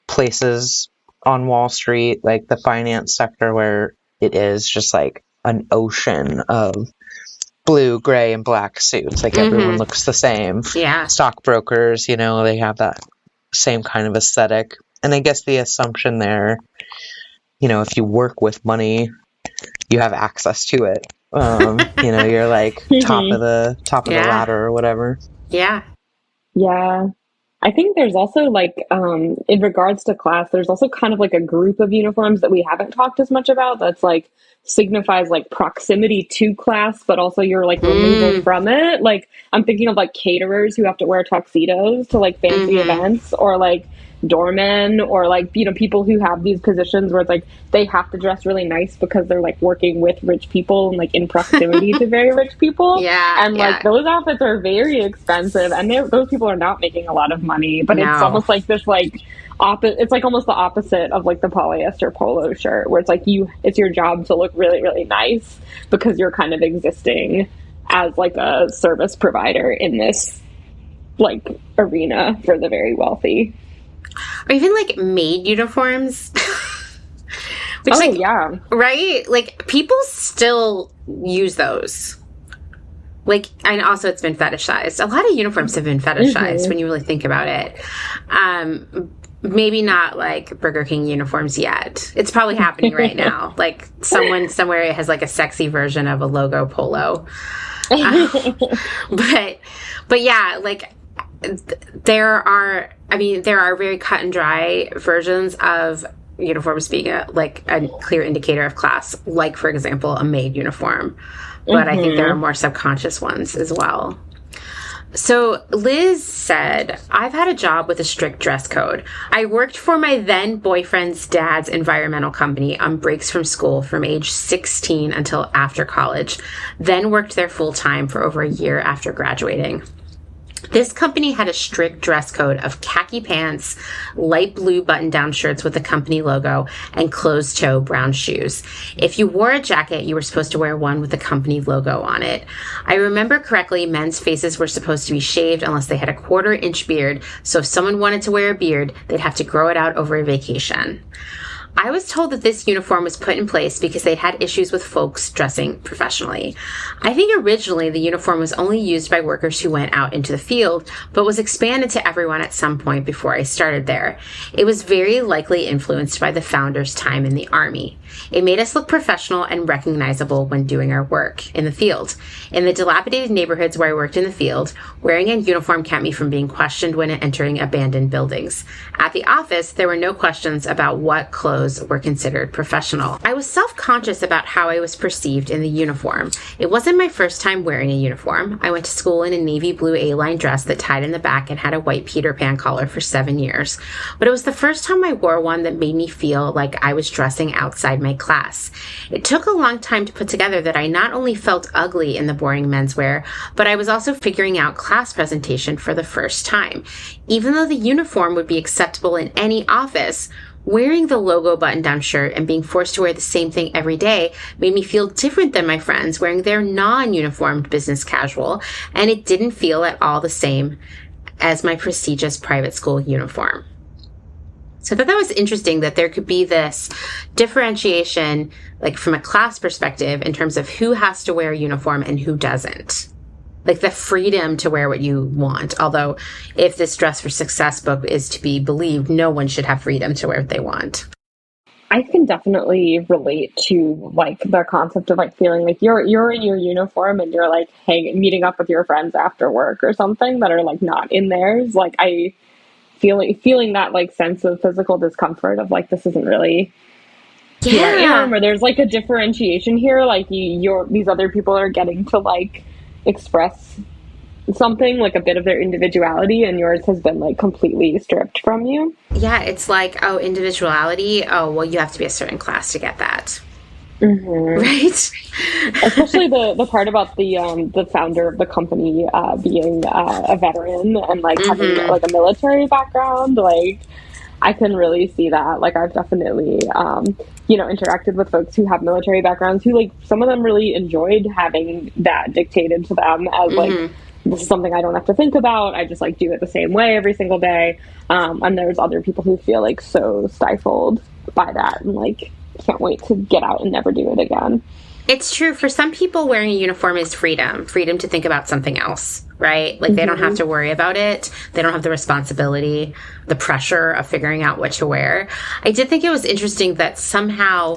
places on Wall Street, like the finance sector, where it is just like an ocean of blue, gray, and black suits. Like everyone looks the same. Yeah. Stockbrokers, they have that same kind of aesthetic. And I guess the assumption there, if you work with money, you have access to it. You're like top of the ladder or whatever. Yeah. Yeah. I think there's also like, in regards to class, there's also kind of like a group of uniforms that we haven't talked as much about that's like signifies like proximity to class, but also your like removal from it. Like I'm thinking of like caterers who have to wear tuxedos to like fancy events, or like doormen, or like, people who have these positions where it's like they have to dress really nice because they're like working with rich people and like in proximity to very rich people. And like those outfits are very expensive, and those people are not making a lot of money, but it's almost like this like it's like almost the opposite of like the polyester polo shirt, where it's like it's your job to look really, really nice because you're kind of existing as like a service provider in this like arena for the very wealthy. Or even like maid uniforms. Which, yeah. Right? Like people still use those. Like, and also it's been fetishized. A lot of uniforms have been fetishized when you really think about it. Maybe not like Burger King uniforms yet. It's probably happening right now. Like someone somewhere has like a sexy version of a logo polo. But yeah, like there are very cut and dry versions of uniforms being a clear indicator of class, like, for example, a maid uniform. But I think there are more subconscious ones as well. So Liz said, I've had a job with a strict dress code. I worked for my then boyfriend's dad's environmental company on breaks from school from age 16 until after college, then worked there full time for over a year after graduating. This company had a strict dress code of khaki pants, light blue button-down shirts with the company logo, and closed-toe brown shoes. If you wore a jacket, you were supposed to wear one with the company logo on it. I remember correctly, men's faces were supposed to be shaved unless they had a 1/4-inch beard, so if someone wanted to wear a beard, they'd have to grow it out over a vacation. I was told that this uniform was put in place because they'd had issues with folks dressing professionally. I think originally the uniform was only used by workers who went out into the field, but was expanded to everyone at some point before I started there. It was very likely influenced by the founder's time in the Army. It made us look professional and recognizable when doing our work in the field. In the dilapidated neighborhoods where I worked in the field, wearing a uniform kept me from being questioned when entering abandoned buildings. At the office, there were no questions about what clothes were considered professional. I was self-conscious about how I was perceived in the uniform. It wasn't my first time wearing a uniform. I went to school in a navy blue A-line dress that tied in the back and had a white Peter Pan collar for 7 years. But it was the first time I wore one that made me feel like I was dressing outside my class. It took a long time to put together that I not only felt ugly in the boring menswear, but I was also figuring out class presentation for the first time. Even though the uniform would be acceptable in any office, wearing the logo button-down shirt and being forced to wear the same thing every day made me feel different than my friends wearing their non-uniformed business casual, and it didn't feel at all the same as my prestigious private school uniform. So I thought that was interesting that there could be this differentiation, like from a class perspective, in terms of who has to wear a uniform and who doesn't. Like the freedom to wear what you want. Although if this Dress for Success book is to be believed, no one should have freedom to wear what they want. I can definitely relate to like the concept of like feeling like you're in your uniform and you're like meeting up with your friends after work or something that are like not in theirs. Like I feeling that like sense of physical discomfort of like this isn't really who I am, or there's like a differentiation here. Like these other people are getting to like express something, like a bit of their individuality, and yours has been like completely stripped from you. Yeah, it's like, oh, individuality. Oh, well, you have to be a certain class to get that. Mm-hmm. Right? Especially the part about the founder of the company being a veteran and like having like a military background. Like I can really see that. Like I've definitely interacted with folks who have military backgrounds who like some of them really enjoyed having that dictated to them as like this is something I don't have to think about. I just like do it the same way every single day. And there's other people who feel like so stifled by that and like can't wait to get out and never do it again. It's true. For some people, wearing a uniform is freedom to think about something else, right? Like they don't have to worry about it. They don't have the responsibility, the pressure of figuring out what to wear. I did think it was interesting that somehow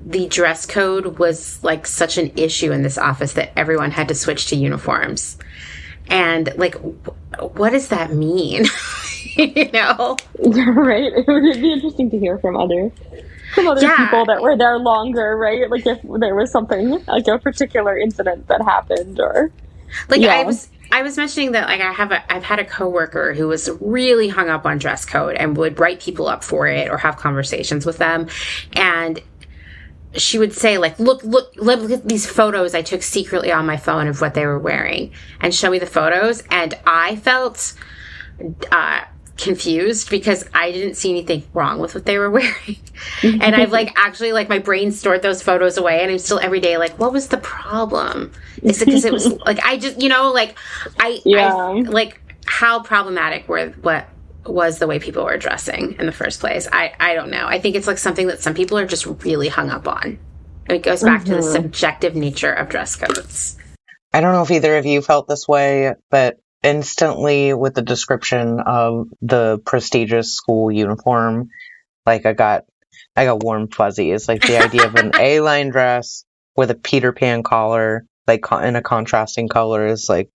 the dress code was like such an issue in this office that everyone had to switch to uniforms. And like, what does that mean? You know? Right. It would be interesting to hear from other people that were there longer, right? Like if there was something like a particular incident that happened, or like I was mentioning that like I've had a coworker who was really hung up on dress code and would write people up for it or have conversations with them, and she would say like, look at these photos I took secretly on my phone of what they were wearing, and show me the photos, and I felt confused because I didn't see anything wrong with what they were wearing. And I've like actually like my brain stored those photos away, and I'm still every day like, what was the problem? Is it because it was like I just I like how problematic what was the way people were dressing in the first place? I don't know. I think it's like something that some people are just really hung up on. It goes back to the subjective nature of dress codes. I don't know if either of you felt this way, but instantly with the description of the prestigious school uniform, like I got warm fuzzies. Like the idea of an A-line dress with a Peter Pan collar, like in a contrasting color, is like,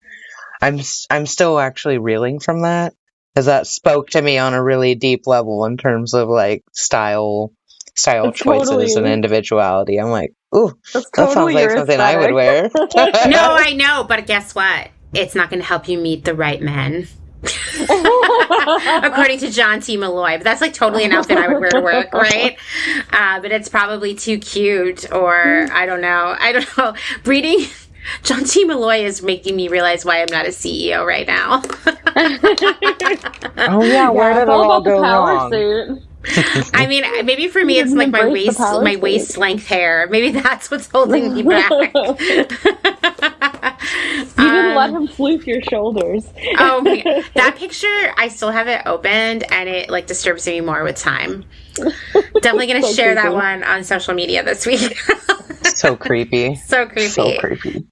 I'm still actually reeling from that, because that spoke to me on a really deep level in terms of like style choices totally, and individuality. I'm like, ooh, that's that sounds totally like your something I would aesthetic. wear. No, I know, but guess what? It's not going to help you meet the right men. According to John T. Molloy. But that's like totally an outfit I would wear to work, right? But it's probably too cute, or I don't know. Reading John T. Molloy is making me realize why I'm not a CEO right now. Oh yeah, where did it all go wrong? Suit. I mean, maybe for me it's like my waist length hair. Maybe that's what's holding me back. You didn't let him floof your shoulders. Oh my God. That picture, I still have it opened, and it like disturbs me more with time. Definitely going to share that one on social media this week. So creepy. So creepy. So creepy.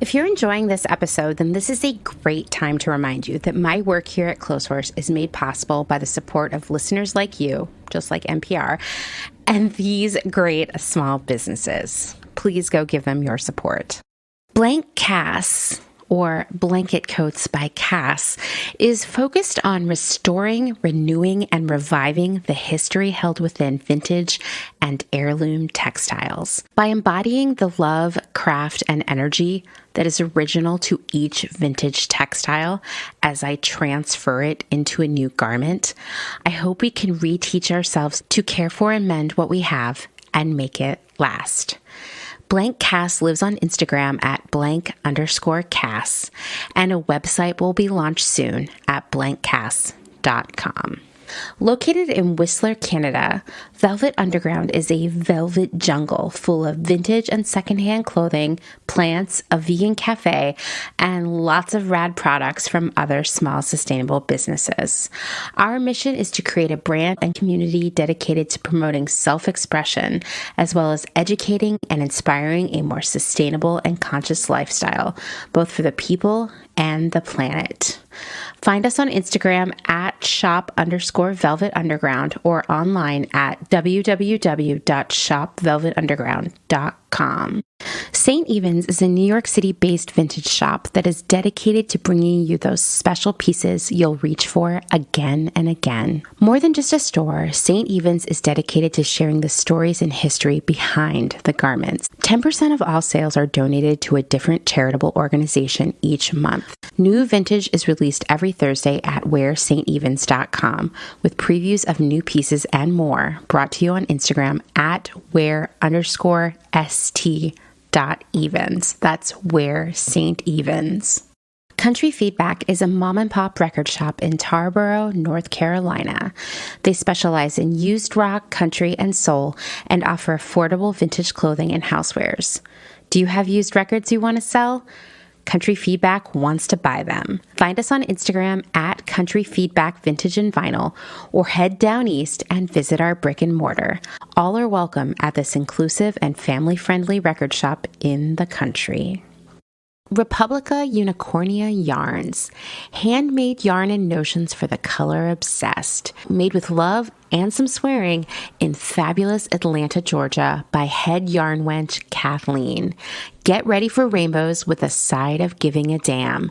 If you're enjoying this episode, then this is a great time to remind you that my work here at Clotheshorse is made possible by the support of listeners like you, just like NPR, and these great small businesses. Please go give them your support. Blank Cass, or Blanket Coats by Cass, is focused on restoring, renewing, and reviving the history held within vintage and heirloom textiles. By embodying the love, craft, and energy that is original to each vintage textile as I transfer it into a new garment, I hope we can reteach ourselves to care for and mend what we have and make it last. Blank Cass lives on Instagram at _Cass, and a website will be launched soon at blankcass.com. Located in Whistler, Canada, Velvet Underground is a velvet jungle full of vintage and secondhand clothing, plants, a vegan cafe, and lots of rad products from other small sustainable businesses. Our mission is to create a brand and community dedicated to promoting self-expression, as well as educating and inspiring a more sustainable and conscious lifestyle, both for the people and the planet. Find us on Instagram at shop_Velvet Underground or online at www.shopvelvetunderground.com. St. Evens is a New York City-based vintage shop that is dedicated to bringing you those special pieces you'll reach for again and again. More than just a store, St. Evens is dedicated to sharing the stories and history behind the garments. 10% of all sales are donated to a different charitable organization each month. New vintage is released every Thursday at wearstevens.com with previews of new pieces and more, brought to you on Instagram at wear_st.evens. That's Wear St. Evens. Country Feedback is a mom and pop record shop in Tarboro, North Carolina. They specialize in used rock, country, and soul, and offer affordable vintage clothing and housewares. Do you have used records you want to sell? Country Feedback wants to buy them. Find us on Instagram at Country Feedback Vintage and Vinyl, or head down east and visit our brick and mortar. All are welcome at this inclusive and family-friendly record shop in the country. Republica Unicornia Yarns. Handmade yarn and notions for the color obsessed. Made with love and some swearing in fabulous Atlanta, Georgia by head yarn wench Kathleen. Get ready for rainbows with a side of giving a damn.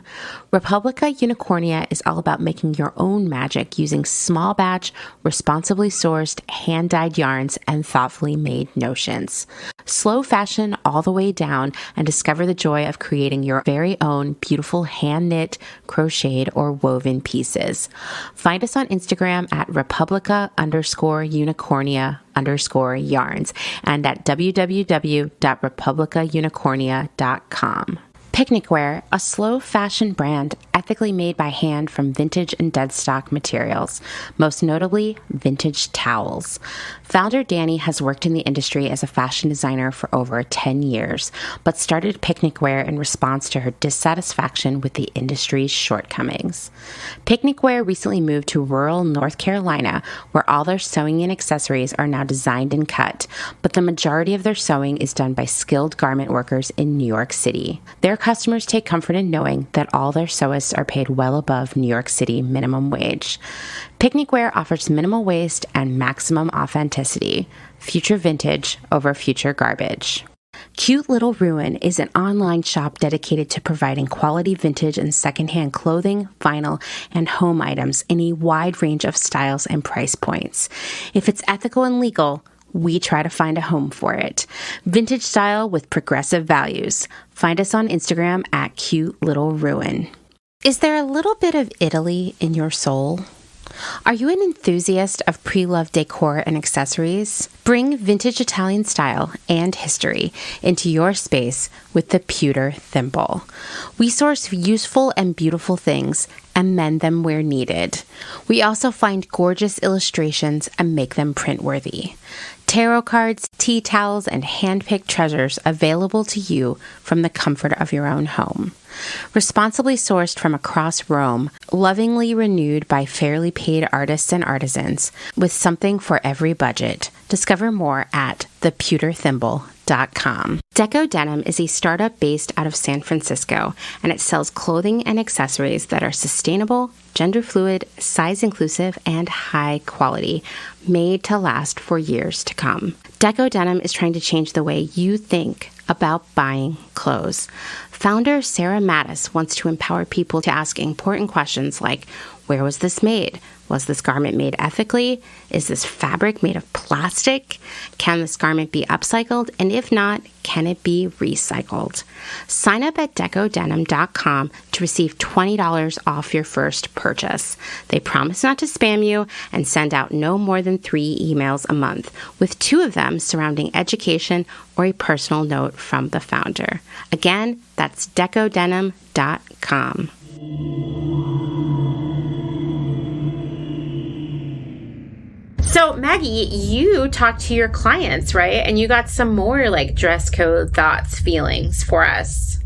Republica Unicornia is all about making your own magic using small batch, responsibly sourced, hand-dyed yarns and thoughtfully made notions. Slow fashion all the way down and discover the joy of creating your very own beautiful hand-knit, crocheted, or woven pieces. Find us on Instagram at Republica_Unicornia_yarns and at www.republicaunicornia.com. Picnic Wear, a slow fashion brand ethically made by hand from vintage and dead stock materials, most notably vintage towels. Founder Danny has worked in the industry as a fashion designer for over 10 years, but started Picnic Wear in response to her dissatisfaction with the industry's shortcomings. Picnic Wear recently moved to rural North Carolina, where all their sewing and accessories are now designed and cut, but the majority of their sewing is done by skilled garment workers in New York City. Their customers take comfort in knowing that all their sewists are paid well above New York City minimum wage. Picnic Wear offers minimal waste and maximum authenticity. Future vintage over future garbage. Cute Little Ruin is an online shop dedicated to providing quality vintage and secondhand clothing, vinyl, and home items in a wide range of styles and price points. If it's ethical and legal, we try to find a home for it. Vintage style with progressive values. Find us on Instagram at Cute Little Ruin. Is there a little bit of Italy in your soul? Are you an enthusiast of pre-loved decor and accessories? Bring vintage Italian style and history into your space with the Pewter Thimble. We source useful and beautiful things and mend them where needed. We also find gorgeous illustrations and make them print-worthy. Tarot cards, tea towels, and hand-picked treasures available to you from the comfort of your own home. Responsibly sourced from across Rome, lovingly renewed by fairly paid artists and artisans, with something for every budget. Discover more at thepewterthimble.com. Deco Denim is a startup based out of San Francisco, and it sells clothing and accessories that are sustainable, gender fluid, size inclusive, and high quality, made to last for years to come. Deco Denim is trying to change the way you think about buying clothes. Founder Sarah Mattis wants to empower people to ask important questions like, where was this made? Was this garment made ethically? Is this fabric made of plastic? Can this garment be upcycled? And if not, can it be recycled? Sign up at decodenim.com to receive $20 off your first purchase. They promise not to spam you and send out no more than 3 emails a month, with 2 of them surrounding education or a personal note from the founder. Again, that's decodenim.com. So, Maggie, you talked to your clients, right? And you got some more like dress code thoughts, feelings for us.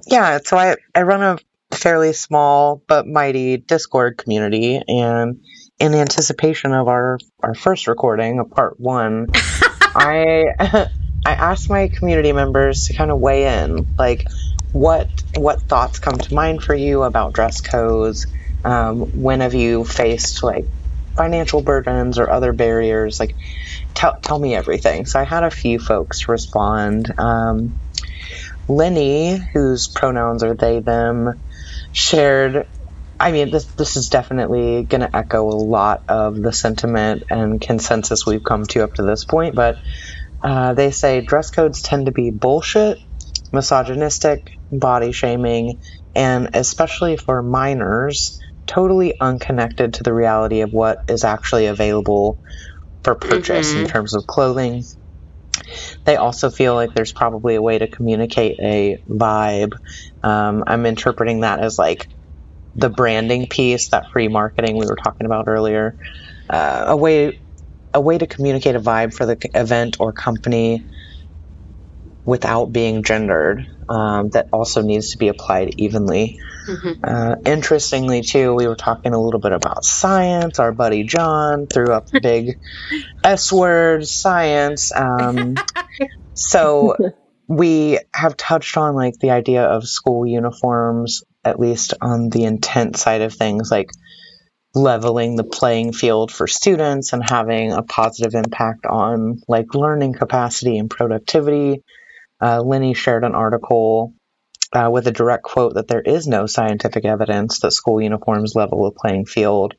Yeah, so I run a fairly small but mighty Discord community, and in anticipation of our first recording of part 1, I asked my community members to kind of weigh in, like what thoughts come to mind for you about dress codes? When have you faced like financial burdens or other barriers? Like, tell me everything. So I had a few folks respond. Leny, whose pronouns are they, them, shared, I mean, this is definitely going to echo a lot of the sentiment and consensus we've come to up to this point, but they say dress codes tend to be bullshit, misogynistic, body shaming, and especially for minors, totally unconnected to the reality of what is actually available for purchase in terms of clothing. They also feel like there's probably a way to communicate a vibe. I'm interpreting that as like the branding piece, that free marketing we were talking about earlier. A way to communicate a vibe for the event or company without being gendered, that also needs to be applied evenly. Interestingly, too, we were talking a little bit about science. Our buddy John threw up the big S word, science. So we have touched on like the idea of school uniforms, at least on the intent side of things, like leveling the playing field for students and having a positive impact on like learning capacity and productivity. Leny shared an article with a direct quote that there is no scientific evidence that school uniforms level a playing field,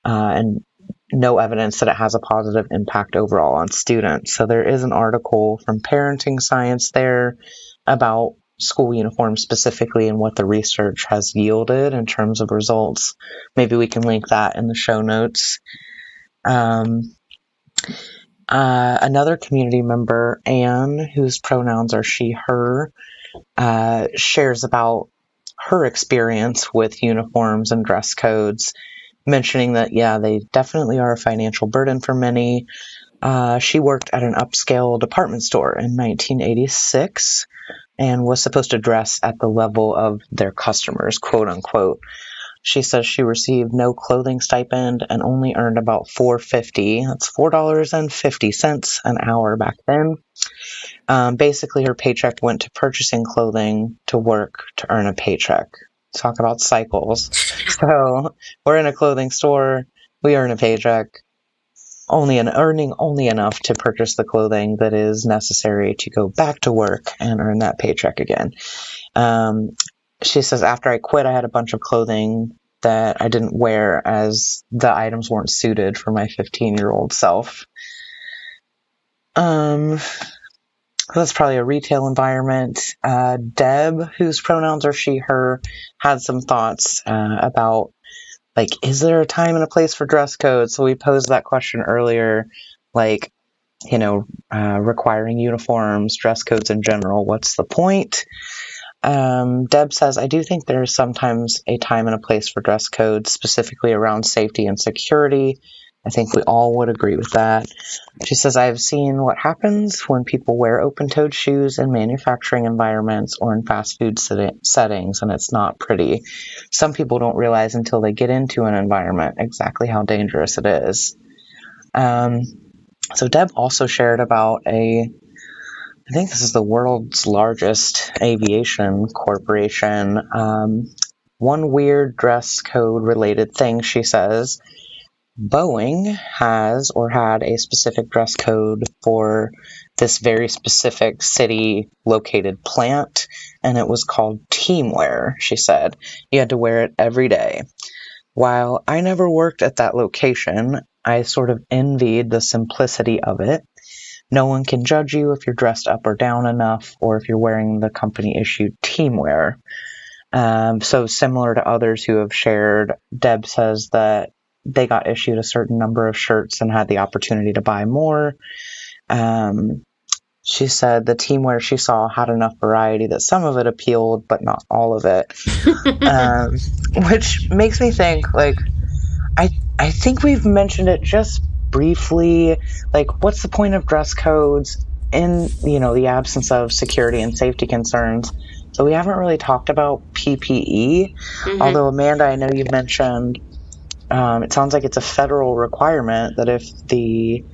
and no evidence that it has a positive impact overall on students. So there is an article from Parenting Science there about school uniforms specifically and what the research has yielded in terms of results. Maybe we can link that in the show notes. Another community member, Anne, whose pronouns are she, her, shares about her experience with uniforms and dress codes, mentioning that, yeah, they definitely are a financial burden for many. She worked at an upscale department store in 1986 and was supposed to dress at the level of their customers, quote unquote. She says she received no clothing stipend and only earned about $4.50. That's $4.50 an hour back then. Basically, her paycheck went to purchasing clothing to work to earn a paycheck. Talk about cycles. So we're in a clothing store. We earn a paycheck. earning only enough to purchase the clothing that is necessary to go back to work and earn that paycheck again. She says, after I quit, I had a bunch of clothing that I didn't wear as the items weren't suited for my 15-year-old self. That's probably a retail environment. Deb, whose pronouns are she, her, had some thoughts about, like, is there a time and a place for dress codes? So we posed that question earlier, like, requiring uniforms, dress codes in general. What's the point? Deb says, I do think there's sometimes a time and a place for dress codes, specifically around safety and security. I think we all would agree with that. She says, I've seen what happens when people wear open-toed shoes in manufacturing environments or in fast food settings, and it's not pretty. Some people don't realize until they get into an environment exactly how dangerous it is. So Deb also shared about I think this is the world's largest aviation corporation. One weird dress code related thing, she says, Boeing has or had a specific dress code for this very specific city located plant, and it was called teamwear, she said. You had to wear it every day. While I never worked at that location, I sort of envied the simplicity of it. No one can judge you if you're dressed up or down enough, or if you're wearing the company-issued teamwear. So similar to others who have shared, Deb says that they got issued a certain number of shirts and had the opportunity to buy more. She said the teamwear she saw had enough variety that some of it appealed, but not all of it. Which makes me think, like, I think we've mentioned it just briefly, like, what's the point of dress codes in, the absence of security and safety concerns? So we haven't really talked about PPE, although Amanda, I know you mentioned, it sounds like it's a federal requirement that if the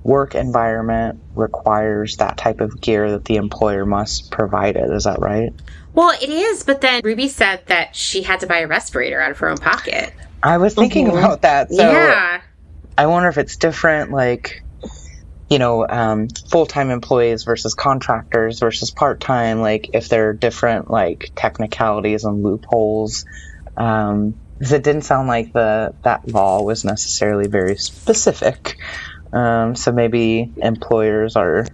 work environment requires that type of gear, that the employer must provide it. Is that right? Well, it is, but then Ruby said that she had to buy a respirator out of her own pocket. I was thinking about that. So yeah. I wonder if it's different, like, full-time employees versus contractors versus part-time, like, if there are different, like, technicalities and loopholes. Because it didn't sound like that law was necessarily very specific. So maybe employers are,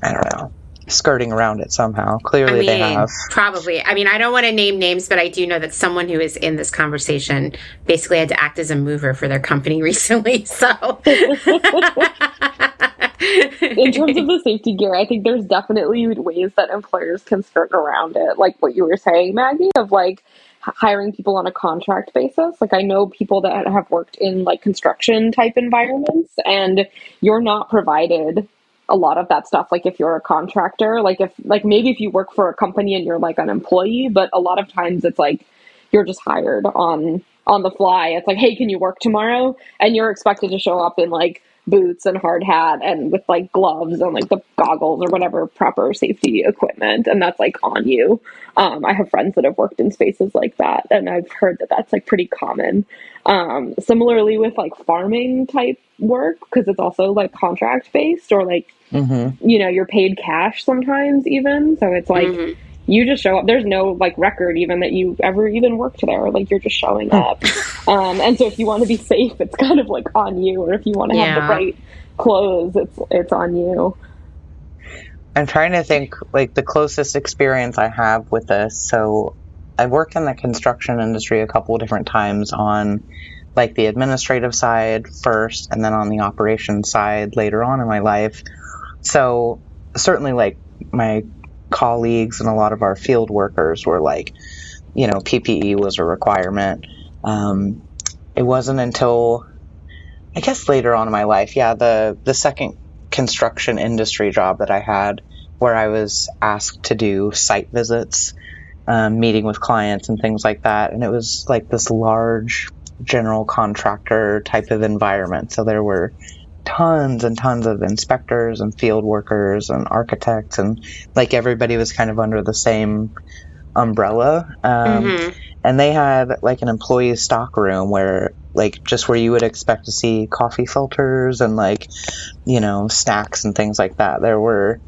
I don't know, skirting around it somehow. Clearly they have. Probably. I mean, I don't want to name names, but I do know that someone who is in this conversation basically had to act as a mover for their company recently. So in terms of the safety gear, I think there's definitely ways that employers can skirt around it. Like what you were saying, Maggie, of like hiring people on a contract basis. Like I know people that have worked in like construction type environments, and you're not provided a lot of that stuff. Like if you're a contractor, maybe if you work for a company and you're like an employee, but a lot of times it's like you're just hired on the fly. It's like, hey, can you work tomorrow? And you're expected to show up in like boots and hard hat and with like gloves and like the goggles or whatever proper safety equipment, and that's like on you. I have friends that have worked in spaces like that, and I've heard that that's like pretty common. Similarly with like farming type work, because it's also like contract based, or like you're paid cash sometimes even, so it's like you just show up. There's no like record even that you ever even worked there. Like you're just showing up. And so if you want to be safe, it's kind of like on you. Or if you want to have the right clothes, it's on you. I'm trying to think like the closest experience I have with this. So I worked in the construction industry a couple of different times on like the administrative side first, and then on the operations side later on in my life. So certainly like my colleagues and a lot of our field workers were like, PPE was a requirement. It wasn't until, I guess later on in my life, the second construction industry job that I had, where I was asked to do site visits, meeting with clients and things like that. And it was like this large general contractor type of environment. So there were tons and tons of inspectors and field workers and architects, and like everybody was kind of under the same umbrella. And they had like an employee stock room where like just where you would expect to see coffee filters and like, you know, snacks and things like that. There were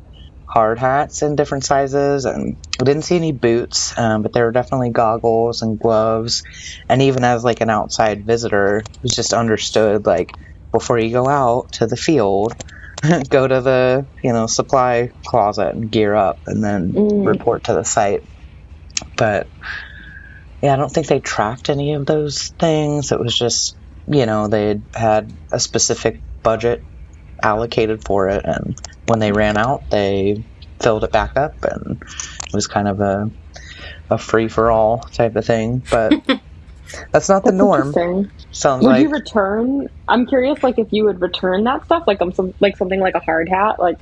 hard hats in different sizes, and I didn't see any boots, but there were definitely goggles and gloves. And even as like an outside visitor, it was just understood like before you go out to the field, go to the, you know, supply closet and gear up and then report to the site. But yeah, I don't think they tracked any of those things. It was just, you know, they had a specific budget allocated for it, and when they ran out, they filled it back up, and it was kind of a free-for-all type of thing. But that's not the norm. Sounds would like. you return? I'm curious, like if you would return that stuff, like something like a hard hat. Like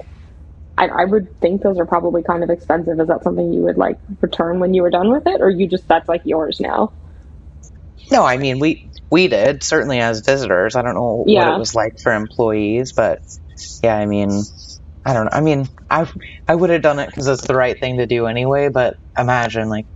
I would think those are probably kind of expensive. Is that something you would like return when you were done with it, or you just that's like yours now? No, I mean we did, certainly as visitors. I don't know what it was like for employees, but yeah, I mean, I don't know. I mean, I would have done it because it's the right thing to do anyway, but imagine, like,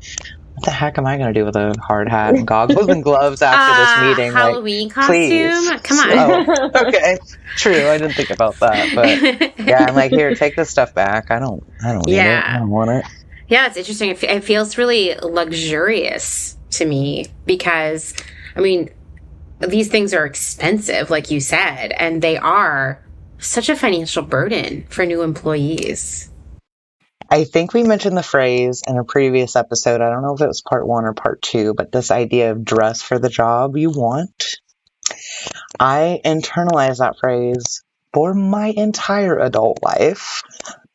what the heck am I going to do with a hard hat and goggles and gloves after this meeting? Halloween like, costume? Please. Come on. Oh, okay. True. I didn't think about that, but yeah, I'm like, here, take this stuff back. I don't need it. I don't want it. Yeah, it's interesting. It feels really luxurious to me because, I mean, these things are expensive, like you said, and they are such a financial burden for new employees. I think we mentioned the phrase in a previous episode. I don't know if it was part 1 or part 2, but this idea of dress for the job you want. I internalized that phrase for my entire adult life,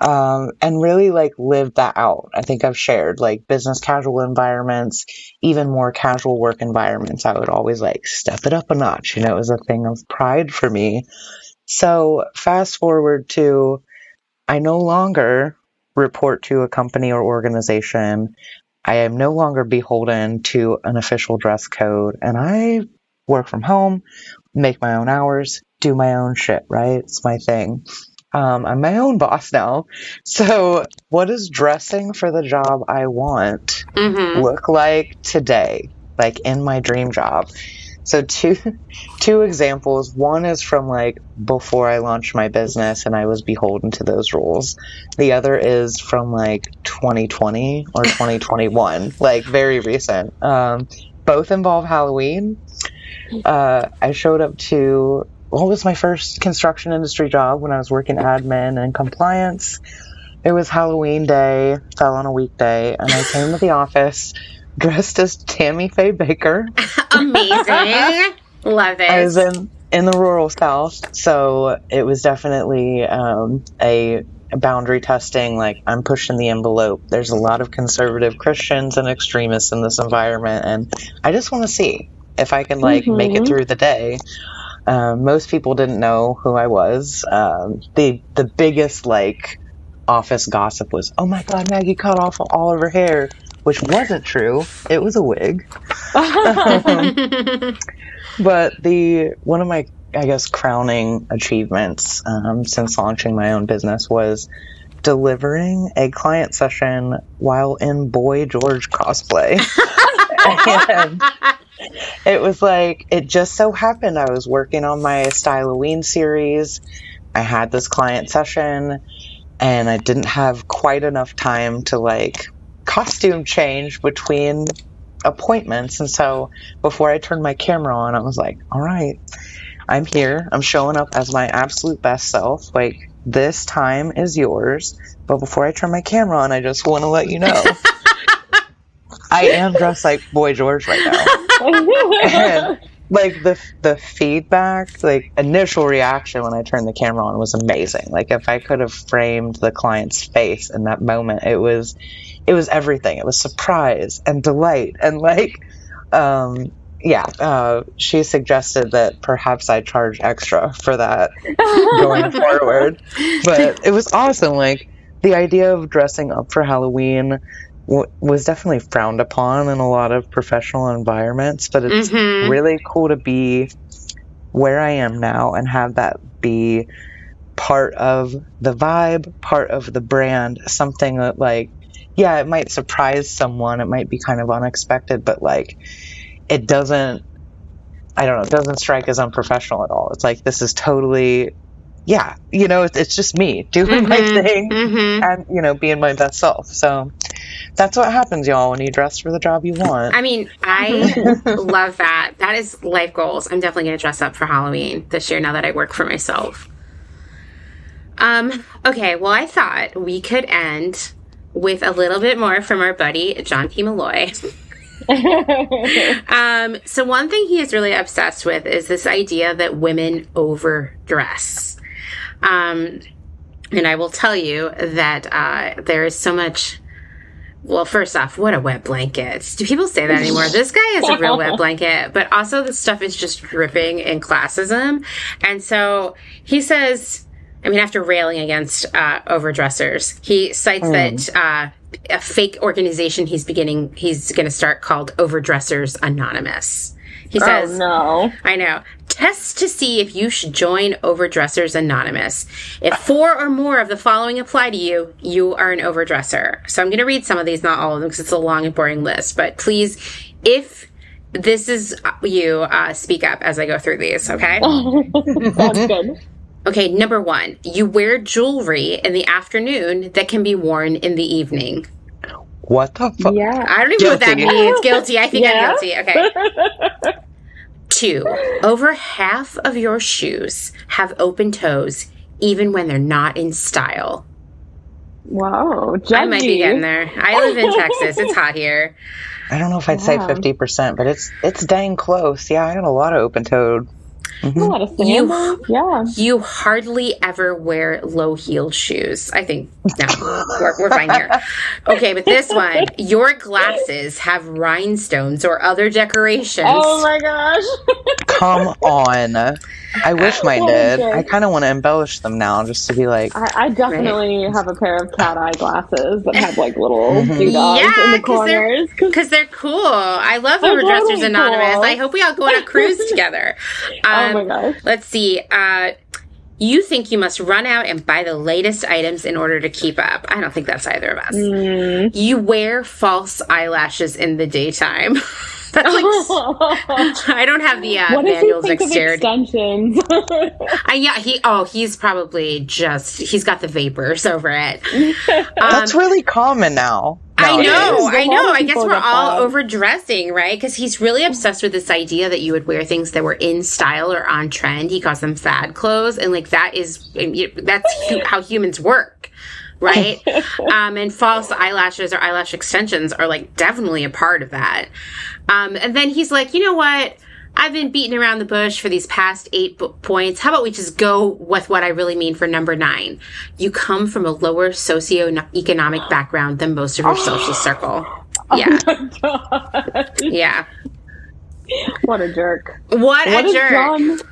and really like lived that out. I think I've shared like business casual environments, even more casual work environments. I would always like step it up a notch. You know, it was a thing of pride for me. So fast forward to, I no longer report to a company or organization. I am no longer beholden to an official dress code, and I work from home, make my own hours, do my own shit, right? It's my thing. I'm my own boss now. So what does dressing for the job I want look like today, like in my dream job? So two examples. One is from like before I launched my business and I was beholden to those rules. The other is from like 2020 or 2021, like very recent. Both involve Halloween. I showed up to what was my first construction industry job when I was working admin and compliance. It was Halloween day, fell on a weekday, and I came to the office dressed as Tammy Faye Baker. Amazing. Love it. I was in the rural South, so it was definitely a boundary testing, like I'm pushing the envelope. There's a lot of conservative Christians and extremists in this environment, and I just want to see if I can like make it through the day. Most people didn't know who I was. The biggest like office gossip was, oh my God, Maggie cut off all of her hair, which wasn't true. It was a wig. But one of my, I guess, crowning achievements since launching my own business was delivering a client session while in Boy George cosplay. And it was like, it just so happened I was working on my Styleween series. I had this client session and I didn't have quite enough time to like costume change between appointments. And so before I turned my camera on, I was like, all right, I'm here. I'm showing up as my absolute best self. Like, this time is yours. But before I turn my camera on, I just want to let you know I am dressed like Boy George right now. And like the feedback, like initial reaction when I turned the camera on was amazing. Like if I could have framed the client's face in that moment, it was everything. It was surprise and delight and like, she suggested that perhaps I charge extra for that going forward. But it was awesome. Like the idea of dressing up for Halloween was definitely frowned upon in a lot of professional environments, but it's really cool to be where I am now and have that be part of the vibe, part of the brand, something that like yeah, it might surprise someone. It might be kind of unexpected, but like, it doesn't, I don't know, it doesn't strike as unprofessional at all. It's like, this is totally, yeah, you know, it's just me doing my thing and, you know, being my best self. So that's what happens, y'all, when you dress for the job you want. I mean, I love that. That is life goals. I'm definitely going to dress up for Halloween this year now that I work for myself. Okay, well, I thought we could end with a little bit more from our buddy, John P. Molloy. So one thing he is really obsessed with is this idea that women overdress. And I will tell you that there is so much... Well, first off, what a wet blanket. Do people say that anymore? This guy is a real wet blanket. But also this stuff is just dripping in classism. And so he says... I mean, after railing against overdressers, he cites that a fake organization he's going to start called Overdressers Anonymous. He says, "Oh no, I know. Test to see if you should join Overdressers Anonymous. If 4 or more of the following apply to you, you are an overdresser." So I'm going to read some of these, not all of them, because it's a long and boring list. But please, if this is you, speak up as I go through these. Okay. Sounds good. Okay, number 1, you wear jewelry in the afternoon that can be worn in the evening. What the fuck? Yeah. I don't even know what that means. Guilty. I think I'm guilty. Okay. 2, over half of your shoes have open toes, even when they're not in style. Wow, judgy. I might be getting there. I live in Texas. It's hot here. I don't know if I'd say 50%, but it's dang close. Yeah, I got a lot of open-toed. A lot of sandals. Yeah. You hardly ever wear low-heeled shoes. I think, no, we're fine here. Okay, but this one, your glasses have rhinestones or other decorations. Oh my gosh. Come on. I wish mine did. I kind of want to embellish them now just to be like... I definitely have a pair of cat eye glasses that have like little doodads in the corners. Because they're cool. I love Overdressers totally Anonymous. cool. I hope we all go on a cruise together. Oh my gosh. Let's see. You think you must run out and buy the latest items in order to keep up. I don't think that's either of us. You wear false eyelashes in the daytime. That's like, I don't have the manuals exterior. Extensions. Yeah, he's probably he's got the vapors over it. That's really common now. I know. I guess people we're get all that. overdressing, right? Because he's really obsessed with this idea that you would wear things that were in style or on trend. He calls them fad clothes. And like that's how humans work. Right? And false eyelashes or eyelash extensions are like definitely a part of that. And then he's like, you know what? I've been beating around the bush for these past 8 points. How about we just go with what I really mean for number 9? You come from a lower socioeconomic background than most of your social circle. Yeah. Oh my God. Yeah. What a jerk. What a jerk.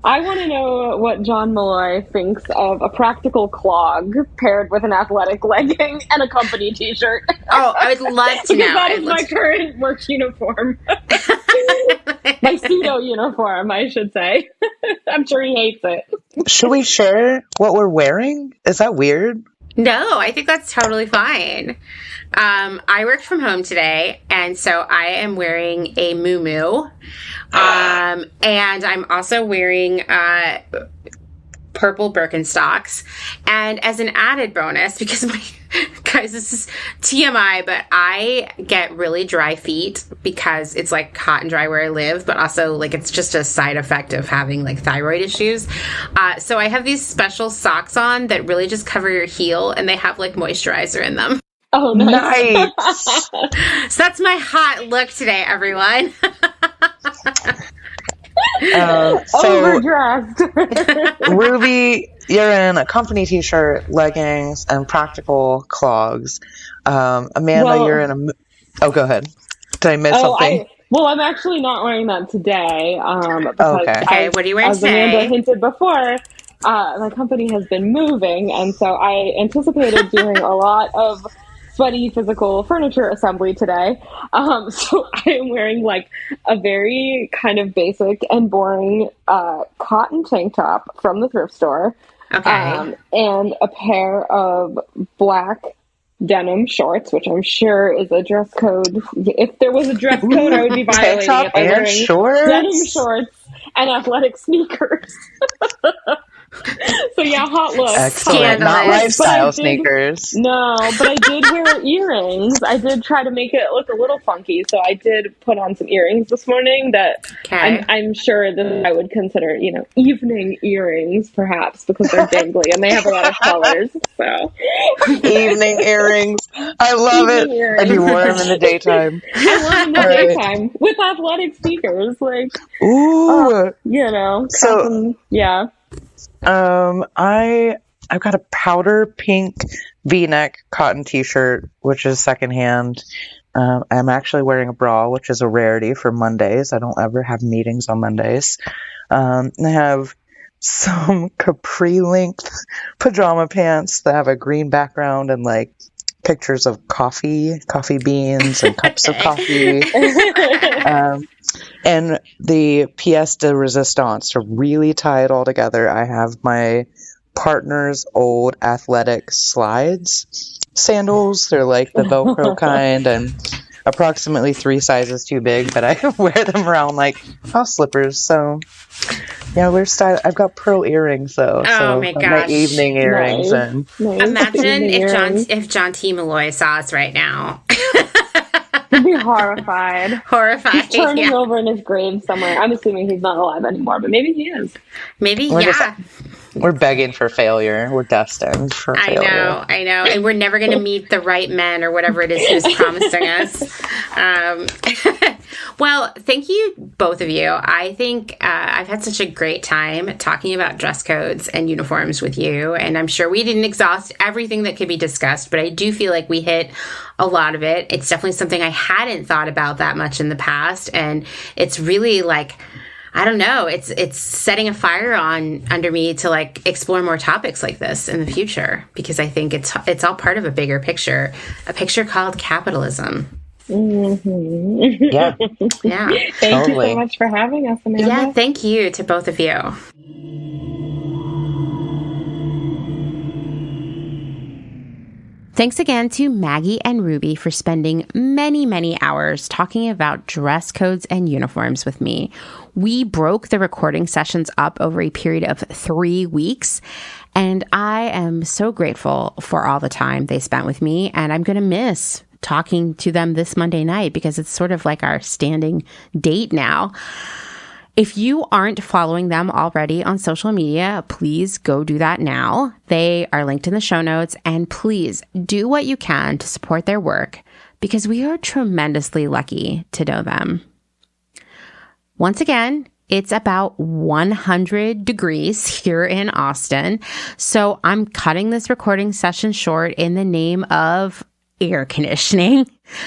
I want to know what John Molloy thinks of a practical clog paired with an athletic legging and a company t-shirt. Oh, I would love to know. That is my current work uniform. My pseudo uniform, I should say. I'm sure he hates it. Should we share what we're wearing? Is that weird? No, I think that's totally fine. I worked from home today, and so I am wearing a muumuu. And I'm also wearing purple Birkenstocks. And as an added bonus, because guys, this is TMI, but I get really dry feet because it's like hot and dry where I live, but also like it's just a side effect of having like thyroid issues. So I have these special socks on that really just cover your heel, and they have like moisturizer in them. Oh, nice. So that's my hot look today, everyone. Overdressed. Ruby, you're in a company t-shirt, leggings, and practical clogs. Amanda, you're in a... Oh, go ahead. Did I miss something? I'm actually not wearing that today. Because okay, what are you wearing as today? Amanda hinted before, my company has been moving, and so I anticipated doing a lot of sweaty physical furniture assembly today. So I am wearing like a very kind of basic and boring cotton tank top from the thrift store. Okay. And a pair of black denim shorts, which I'm sure is a dress code. If there was a dress code, I would be violating it by wearing denim shorts and athletic sneakers. So yeah, hot look. Excellent. Not lifestyle sneakers. No, but I did wear earrings. I did try to make it look a little funky. So I did put on some earrings this morning that I'm sure that I would consider, evening earrings, perhaps, because they're dangly and they have a lot of colors. So evening earrings. I love it. Earrings. And you wore them in the daytime. I wore them in the daytime with athletic sneakers. Ooh. So, yeah. I've got a powder pink V-neck cotton t-shirt, which is secondhand. I'm actually wearing a bra, which is a rarity for Mondays. I don't ever have meetings on Mondays. I have some capri length pajama pants that have a green background and pictures of coffee beans and cups of coffee. And the pièce de résistance, to really tie it all together, I have my partner's old athletic slides sandals. They're the Velcro kind and approximately 3 sizes too big, but I wear them around house slippers. So yeah, I've got pearl earrings though. Oh my gosh. My evening earrings. Nice. Imagine if John T. Molloy saw us right now. He'd be horrified. He's turning over in his grave somewhere. I'm assuming he's not alive anymore, but maybe he is. Maybe, We're begging for failure. We're destined for failure. I know. And we're never going to meet the right men or whatever it is who's promising us. Well, thank you, both of you. I think I've had such a great time talking about dress codes and uniforms with you. And I'm sure we didn't exhaust everything that could be discussed, but I do feel like we hit a lot of it. It's definitely something I hadn't thought about that much in the past. And it's really I don't know. It's setting a fire under me to explore more topics like this in the future, because I think it's all part of a bigger picture, a picture called capitalism. Mm-hmm. Yeah. Thank you so much for having us, Amanda. Yeah, thank you to both of you. Thanks again to Maggie and Ruby for spending many, many hours talking about dress codes and uniforms with me. We broke the recording sessions up over a period of 3 weeks, and I am so grateful for all the time they spent with me, and I'm going to miss talking to them this Monday night because it's sort of like our standing date now. If you aren't following them already on social media, please go do that now. They are linked in the show notes, and please do what you can to support their work because we are tremendously lucky to know them. Once again, it's about 100 degrees here in Austin, so I'm cutting this recording session short in the name of air conditioning.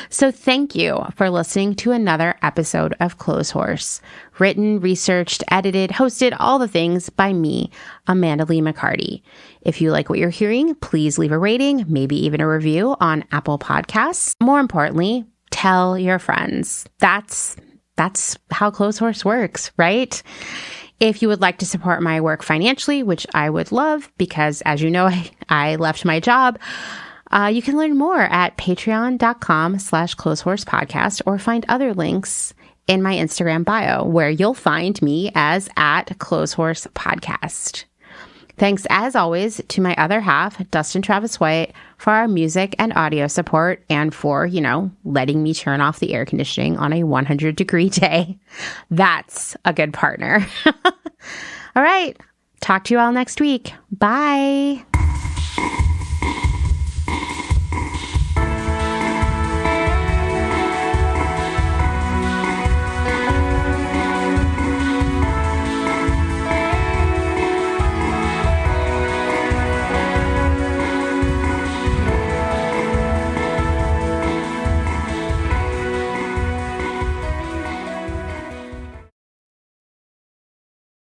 So thank you for listening to another episode of Clotheshorse, written, researched, edited, hosted, all the things by me, Amanda Lee McCarty. If you like what you're hearing, please leave a rating, maybe even a review on Apple Podcasts. More importantly, tell your friends. That's how Clotheshorse works, right? If you would like to support my work financially, which I would love because, as you know, I left my job, you can learn more at patreon.com/clotheshorse podcast or find other links in my Instagram bio where you'll find me as @clotheshorse podcast. Thanks, as always, to my other half, Dustin Travis White, for our music and audio support and for, letting me turn off the air conditioning on a 100-degree day. That's a good partner. All right. Talk to you all next week. Bye.